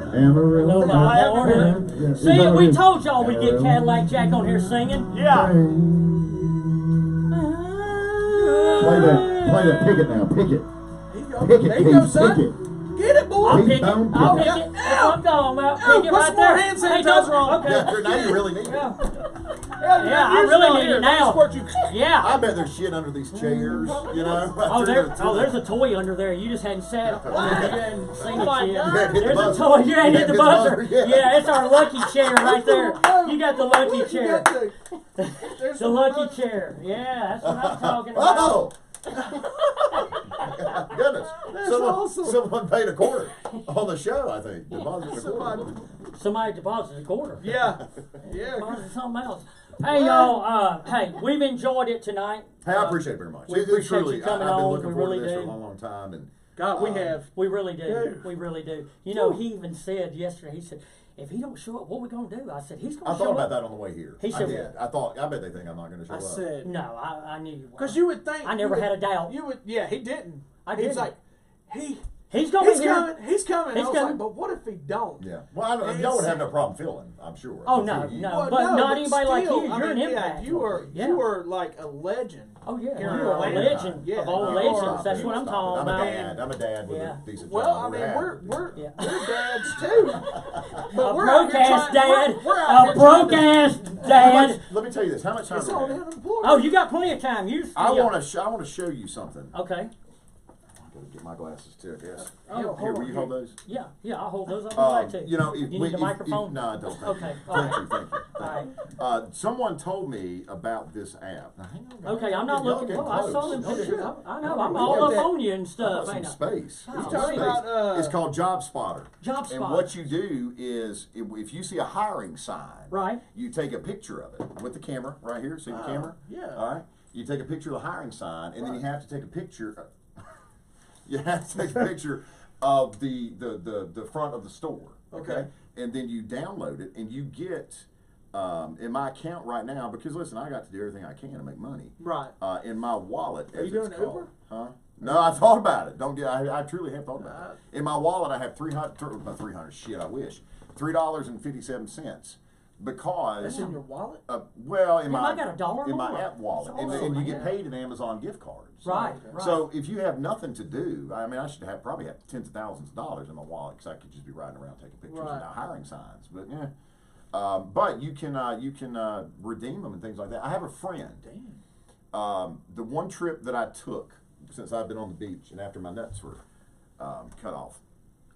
Amarillo Amarillo by morning. Yeah, is See, that what we it is? told y'all we'd get Amarillo. Cadillac Jack on here singing. Yeah. Play that. Pick it now. Pick it. There Pick it, you go, Keith. son. Pick it. Get it, boy. I'll Keith, pick it. don't I'll pick pick it. it. That's what I'm talking about. Ow, Pick it put right some more there. hand Hey, sanitizer don't- on. Okay. Yeah, now you really need it. Yeah. Yeah, I really need it now. Squirt you. Yeah. I bet there's shit under these chairs, you know. Oh, there's a toy under there. You just hadn't sat. You hadn't seen Oh, my it yet. God. You hadn't hit the There's a buzzer. toy. You ain't You hit the hadn't buzzer. yet. Yeah, it's our lucky chair right there. You got the lucky You chair. got the- there's The some lucky buzz. chair. Yeah, that's what I'm talking about. Oh! Goodness. That's awesome. Someone paid a quarter on the show, I think. Deposited a quarter. Somebody deposited a quarter. Yeah. Yeah. Deposited something else. Hey, y'all. Hey, we've enjoyed it tonight. Hey, I appreciate it very much. We It's appreciate truly, you coming I've been on. looking We forward really to this for do. a long, long time. And God, we have. We really do. Yeah. We really do. You know, he even said yesterday, he said, if he don't show up, what we going to do? I said, he's going I to show thought about up. that on the way here. He I said did. I thought, I bet they think I'm not going to show I up. said. No, I knew you were. Because you would think. I never had a doubt. You would. Yeah, he didn't. I He was didn't. like, He's going to he's be here. coming. He's coming. He's I was coming. like, but what if he don't? Yeah. Well, I don't, y'all would have no problem filling, I'm sure. Oh, no, no. Well, but not but anybody like still, you. I You're mean, an impact. Yeah, you Yeah. were like a legend. Oh yeah, Here in you're a Atlanta. legend Yeah. of all No, legends. stop That's it, what I'm Stop talking it. about. I'm a dad with Yeah. a decent Well, job. I mean, we're Yeah. dads too. But A we're out broke here ass trying- dad. we're out A here broke trying to- ass How dad. much- let me tell you this. How much time It's do all we have? unemployed. Oh, you got plenty of time. You. I yeah. want to show you something. Okay. I gotta get my glasses too, I guess. Oh, Here, hold Here, on, will you hold those? Yeah, yeah. I'll hold those on the way too. You know, if You need the microphone? no, I don't. Thank Okay, you. all Thank right. you. Thank you. All right. Someone told me about this app. Now, hang on, Okay, I'm not Y'all looking. getting Well, I saw close. them Oh, pictures. shit. I know. I'm We all got up that- on you and I stuff, got ain't some I? space. Oh, It's He's got talking space. about, It's called Job Spotter. Job And Spotter. what you do is, if you see a hiring sign, Right. you take a picture of it with the camera right here. See the camera? yeah. All right. You take a picture of the hiring sign, and then you Right. have to take a picture. You have to take a picture of the front of the store. Okay. And then you download it, and you get. In my account right now, because listen, I got to do everything I can to make money. Right. In my wallet, Are as you it's doing called. Uber? Huh? No, I thought about it. Don't get. I truly have thought about it. In my wallet, I have 300. Shit, I wish $3.57 because That's in your wallet? well, in Damn, my I got $1 in my more. app wallet, That's and awesome, you get man. paid in Amazon gift cards. Right. Okay. Right. So if you have nothing to do, I mean, I should probably have tens of thousands of dollars in my wallet because I could just be riding around taking pictures Right. and not hiring signs. But yeah, but you can redeem them and things like that. I have a friend. Damn. The one trip that I took since I've been on the beach and after my nuts were cut off,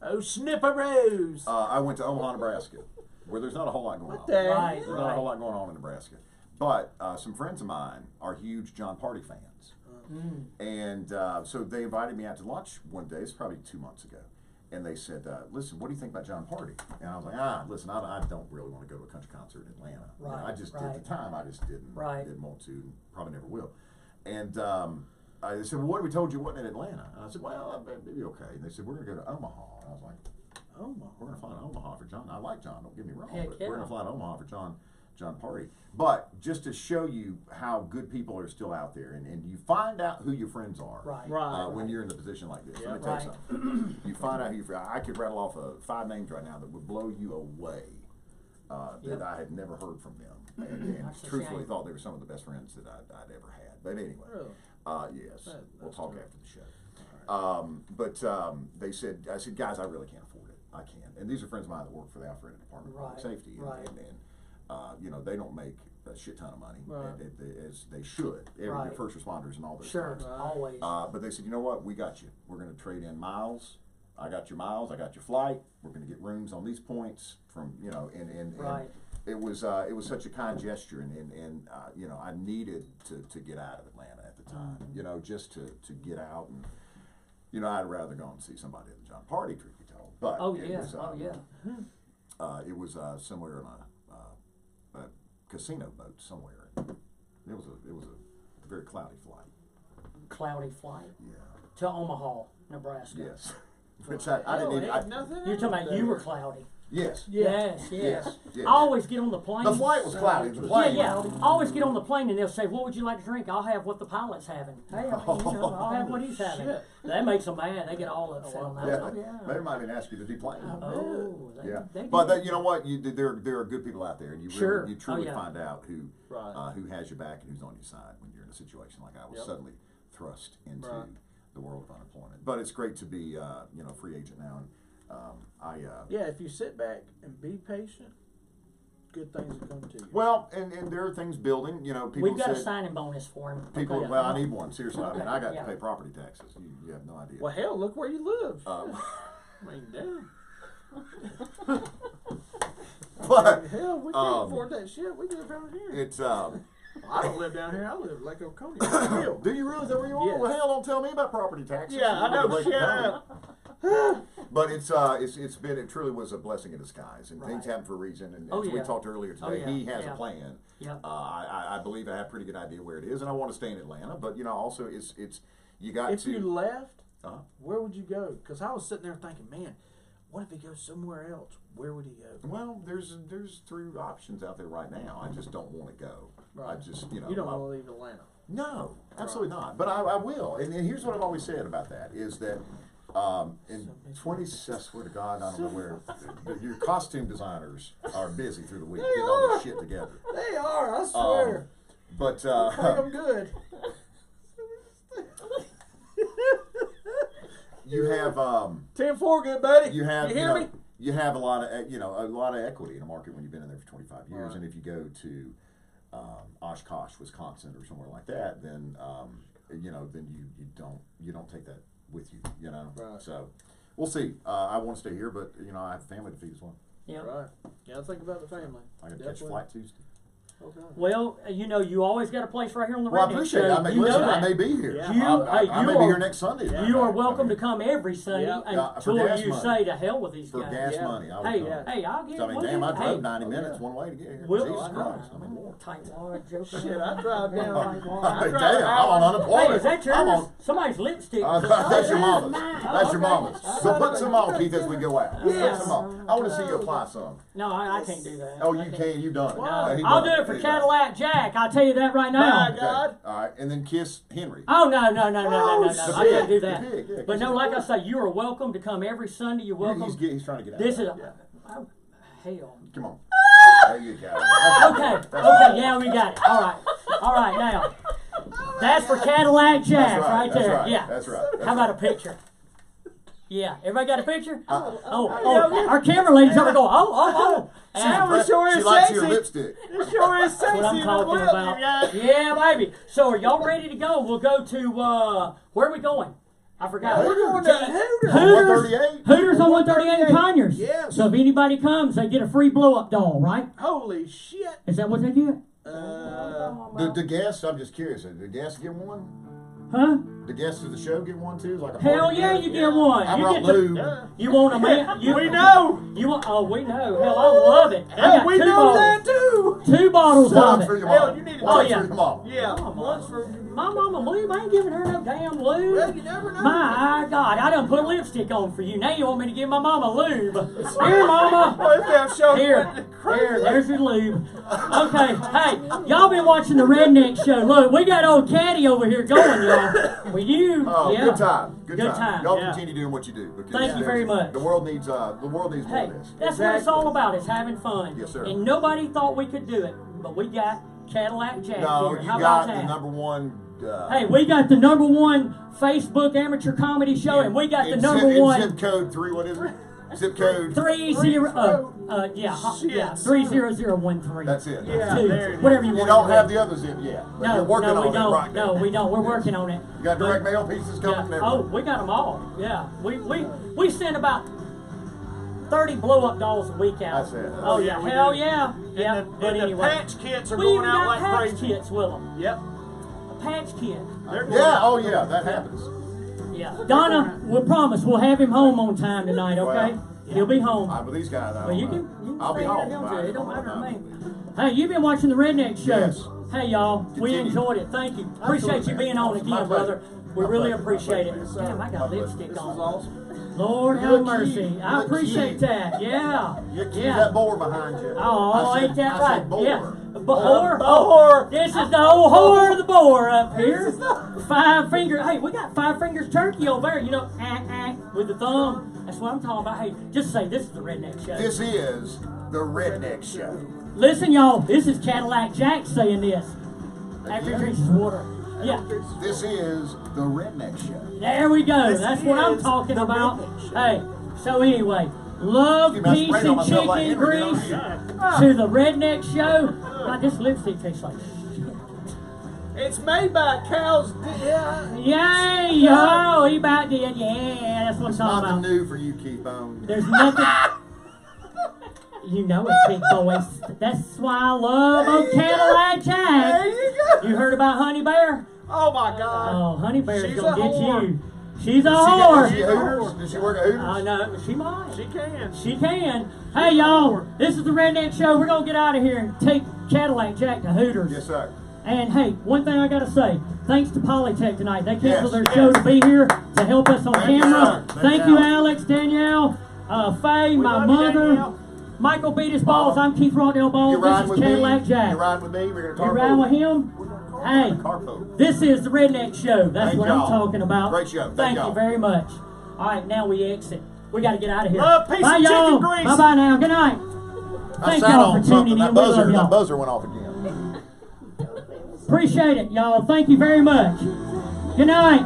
Oh, snipperoos. I went to Omaha, Nebraska, where there's not a whole lot going What on. the Right, There's hell? not a whole lot going on in Nebraska. But some friends of mine are huge John Party fans. And so they invited me out to lunch one day. It's probably 2 months ago. And they said, listen, what do you think about John Party? And I was like, listen, I don't really want to go to a country concert in Atlanta. You know, Right, I just, right. at the time, I just didn't Right. want to, probably never will. And I said, well, what if we told you wasn't in Atlanta? And I said, well, maybe okay. And they said, we're going to go to Omaha. And I was like, Omaha. we're going to fly to Omaha for John. I like John, don't get me wrong, Heck but yeah. we're going to fly to Omaha for John Party. But just to show you how good people are still out there, and you find out who your friends are Right. Right. when you're in a position like this. Yeah. Let me tell you Right. something. You find out who your friends I could rattle off 5 names right now that would blow you away Yep. that I had never heard from them. And That's a truthfully shame. thought they were some of the best friends that I'd ever had. But anyway, Really? yes, That- we'll that's talk terrible. after the show. But I said, guys, I really can't afford it. I can't. And these are friends of mine that work for the Alpharetta Department of Public Right, Safety. right. And you know, they don't make a shit ton of money, Right. as they should. Every Right. first responders and all those Sure. things. Right. Always. But they said, you know what? We got you. We're going to trade in miles. I got your miles. I got your flight. We're going to get rooms on these points from, you know, and Right. it was such a kind gesture, and you know, I needed to get out of Atlanta at the time, you know, just to get out, and you know, I'd rather go and see somebody at the John Party, truth be told. But Oh it yeah. was, Oh yeah. it was somewhere on a casino boat somewhere. It was a very cloudy flight. Cloudy flight Yeah. to Omaha, Nebraska. Yes. Which I didn't even. Ain't nothing You're talking about there. you were cloudy. Yes. Yes, yes. Yes. I always get on the plane. The flight was cloudy. The Yeah, plane. yeah. I always get on the plane and they'll say, "What would you like to drink?" I'll have what the pilot's having. Hey, I'll have what he's having. Shit. That makes them mad. They get all upset on that. Yeah. Oh, yeah. They might even ask you to deplane. Oh, Yeah, they but get- you know what? There are good people out there, and you Sure. really, you truly Oh, yeah. find out who Right. who has your back and who's on your side when you're in a situation like I was Yep. suddenly thrust into Right. the world of unemployment. But it's great to be you know, free agent now, and Yeah, if you sit back and be patient, good things will come to you. well, and there are things building. You know, people We've got a said signing bonus for him. people. Okay. Well, I need one seriously. I mean, I got Yeah. to pay property taxes. You have no idea. Well, hell, look where you live. Uh, I mean, damn. but Hell, we can't afford that shit. We live down here. it's I don't live down here. I live like Oconee. do you realize that where you are? Yes. Well, hell, don't tell me about property taxes. Yeah, I You know. live in Shut Lake County. up. But it truly was a blessing in disguise, and things Right. happen for a reason. And Oh, as we yeah. talked earlier Oh, today, yeah. he has Yeah. a plan. Yep. I believe I have a pretty good idea where it is, and I want to stay in Atlanta. But you know, also it's you got If to. you left, uh where would you go? Because I was sitting there thinking, man, what if he goes somewhere else? Where would he go? Well, there's 3 options out there right now. I just don't want to go. I Right. just You don't want to leave Atlanta. No, absolutely not. But I will. And here's what I've always said about that is that in 20, I swear to God, I don't know where your costume designers are busy through the week getting all this shit together. They are, I swear. But Pay them good. you have 10-4, good buddy. you have you you hear know, me? you have a lot of a lot of equity in a market when you've been in there for 25 years, Right. and if you go to Oshkosh, Wisconsin, or somewhere like that, then then you don't take that with you, Right. So we'll see. I want to stay here, but I have a family to feed as well. Yeah. Right. Gotta think about the family. I got to catch a flight Tuesday. Okay. Well, you always got a place right here on the Well, I Redneck appreciate Show. it. I may, You know listen, I that. may be here. Yeah. I may be here next Sunday. Yeah. You are welcome to come every Sunday Yeah. For until gas you money. say to hell with these For guys. gas Yeah. money. I will Hey, come. hey, I'll get So, I mean, we'll damn, get- I drove hey, 90 minutes one way to get here. We'll, Jesus I Christ. I mean, Lord. Tightwad joking. Shit, I drive down. Hey, damn, I'm on unemployment. Hey, is that I'm yours? on. Somebody's lipstick. That's your mama's. mine. That's your okay. mama's. So put some on, Keith, as we go out. Yes. Put some on. I want to see you apply some. No, I can't do that. Oh, I you can't. can. You done it. Wow. He I'll done do it for He done Cadillac Jack. I'll tell you that right now. My Okay. God. All right, and then kiss Henry. Oh no! Oh, I can't do that. The pig, yeah, But kiss no, the like pig. I say, you are welcome to come every Sunday. You're welcome. He's trying to get out. This is Yeah. hell. Come on. There you go. Okay, yeah, we got it. All right, now. That's for Cadillac Jack That's right, there. that's right, Yeah. that's right, that's How about a right. picture? Yeah, everybody got a picture? Oh, our camera lady's over going, oh. It sure She is likes sexy. your lipstick. It sure is sexy. That's what I'm in the talking whip, about. you guys. Yeah, baby. So are y'all ready to go? We'll go to, where are we going? I forgot. We're going to Hooters. Hooters. 138? Hooters on 138 in Conyers. Yes. So if anybody comes, they get a free blow-up doll, right? Holy shit. Is that what they get? The guests, I'm just curious. The guests get one? Huh? The guests of the show get one too? Like a Hell party yeah, guest? you get one. I You brought get the- lube. You want a man? We know. You want? Oh, we know. Hell, I love it. I Hell, got we two know bottles. that too. 2 bottles One of for it. your Hell, mom. you need to One take- for your mom. Yeah. Come on. Once for. My mama lube. I ain't giving her no damn lube. Well, you never know. My God, I done put lipstick on for you. Now you want me to give my mama lube? Here, mama. Oh, this damn show Here, went crazy. there's your lube. Okay, hey, y'all been watching the Redneck Show. Look, we got old Caddy over here going, y'all. With you, Oh, yeah. good time. Good Good time. time, Y'all yeah. continue doing what you do. Because Thank you very much. The world needs more Hey, of this. that's what it's all about, is having fun. Yes, sir. And nobody thought we could do it, but we got Cadillac Jack No, here. you How got about the that? number one. Hey, we got the number 1 Facebook amateur comedy show, and we got the in number zip, 1 in zip code 3. What is it? Zip code. 30013. That's it. Yeah, Two, there it is. whatever you You want. don't to have do. the other zip yet. But No, you're working no, on we it don't. right now. No, we don't. We're Yes. working on it. You got But- direct mail pieces coming and Yeah. everything. Oh, we got them all. Yeah. We send about 30 blow-up dolls a week out. That's it. Oh yeah. we Hell do. yeah. Yeah. And But the anyway, patch kits are we going even out got like patch crazy. kits with them. Yep. A patch kit. They're going Yeah, out. oh yeah, that happens. Yeah. Donna, we promise we'll have him home on time tonight. Okay. Well, He'll be home. With these guys, I Well, don't you know. can I'll be stay home. at him, too. It don't matter to me. Fine. Hey, you've been watching the Redneck Show. Yes. Hey, y'all, we Continue. enjoyed it. Thank you. Appreciate you Absolutely. being on My again, pleasure. brother. We My really pleasure. appreciate it. My pleasure. Damn, I My got pleasure. lipstick This was on. awesome. Lord You have look mercy. cute. I You look appreciate cute. that. Yeah. You keep Yeah. that boar behind you. Oh, I ain't said- that I right? said boar. Yeah. Boar? Boar. This is the old whore of the boar up here. 5 fingers. Hey, we got 5 fingers turkey over there. You know, with the thumb. That's what I'm talking about. Hey, just say this is the Redneck Show. This is the Redneck Show. Listen, y'all. This is Cadillac Jack saying this after he Again? drinks his water. Yeah. This is the Redneck Show. There we go. This That's what I'm is talking the about. Redneck Show. Hey, so anyway, love, You must peace, spray it on and myself like chicken Henry did on grease you. to the Redneck Show. God, this lipstick tastes like shit. It's made by cows. Yeah. Yay, yo, he about did. Yeah, that's what I'm It's talking nothing about. new for you, Keith Bone. There's nothing. You know it, big boys. That's why I love old Cadillac There Jack. you go. You heard about Honey Bear? Oh my God. Oh, Honey Bear's She's gonna a get whore. you. She's a Is whore. she at Hooters? Does she work at Hooters? I know, she might. She can. She can. Hey, y'all, this is the Redneck Show. We're going to get out of here and take Cadillac Jack to Hooters. Yes, sir. And, hey, one thing I got to say. Thanks to Polytech tonight. They canceled Yes, their show to be here to help us on Thank you, camera. sir. Thank you, Alex, Danielle, Faye, my love you, mother. Danielle. Michael beat his balls. I'm Keith Rockdale Balls. You riding This with is me? Cadillac Jack. You riding with me? We're You gonna riding with him? Hey, Carpool. this is the Redneck Show. That's Thank what y'all. I'm talking about. Great show. Thank Thank you y'all. very much. All right, now we exit. We got to get out of here. Love, peace, Bye, and chicken y'all. grease. Bye-bye now. Good night. I Thank sat y'all on for tuning something. in. That We love buzzer, y'all. that buzzer went off again. Appreciate it, y'all. Thank you very much. Good night.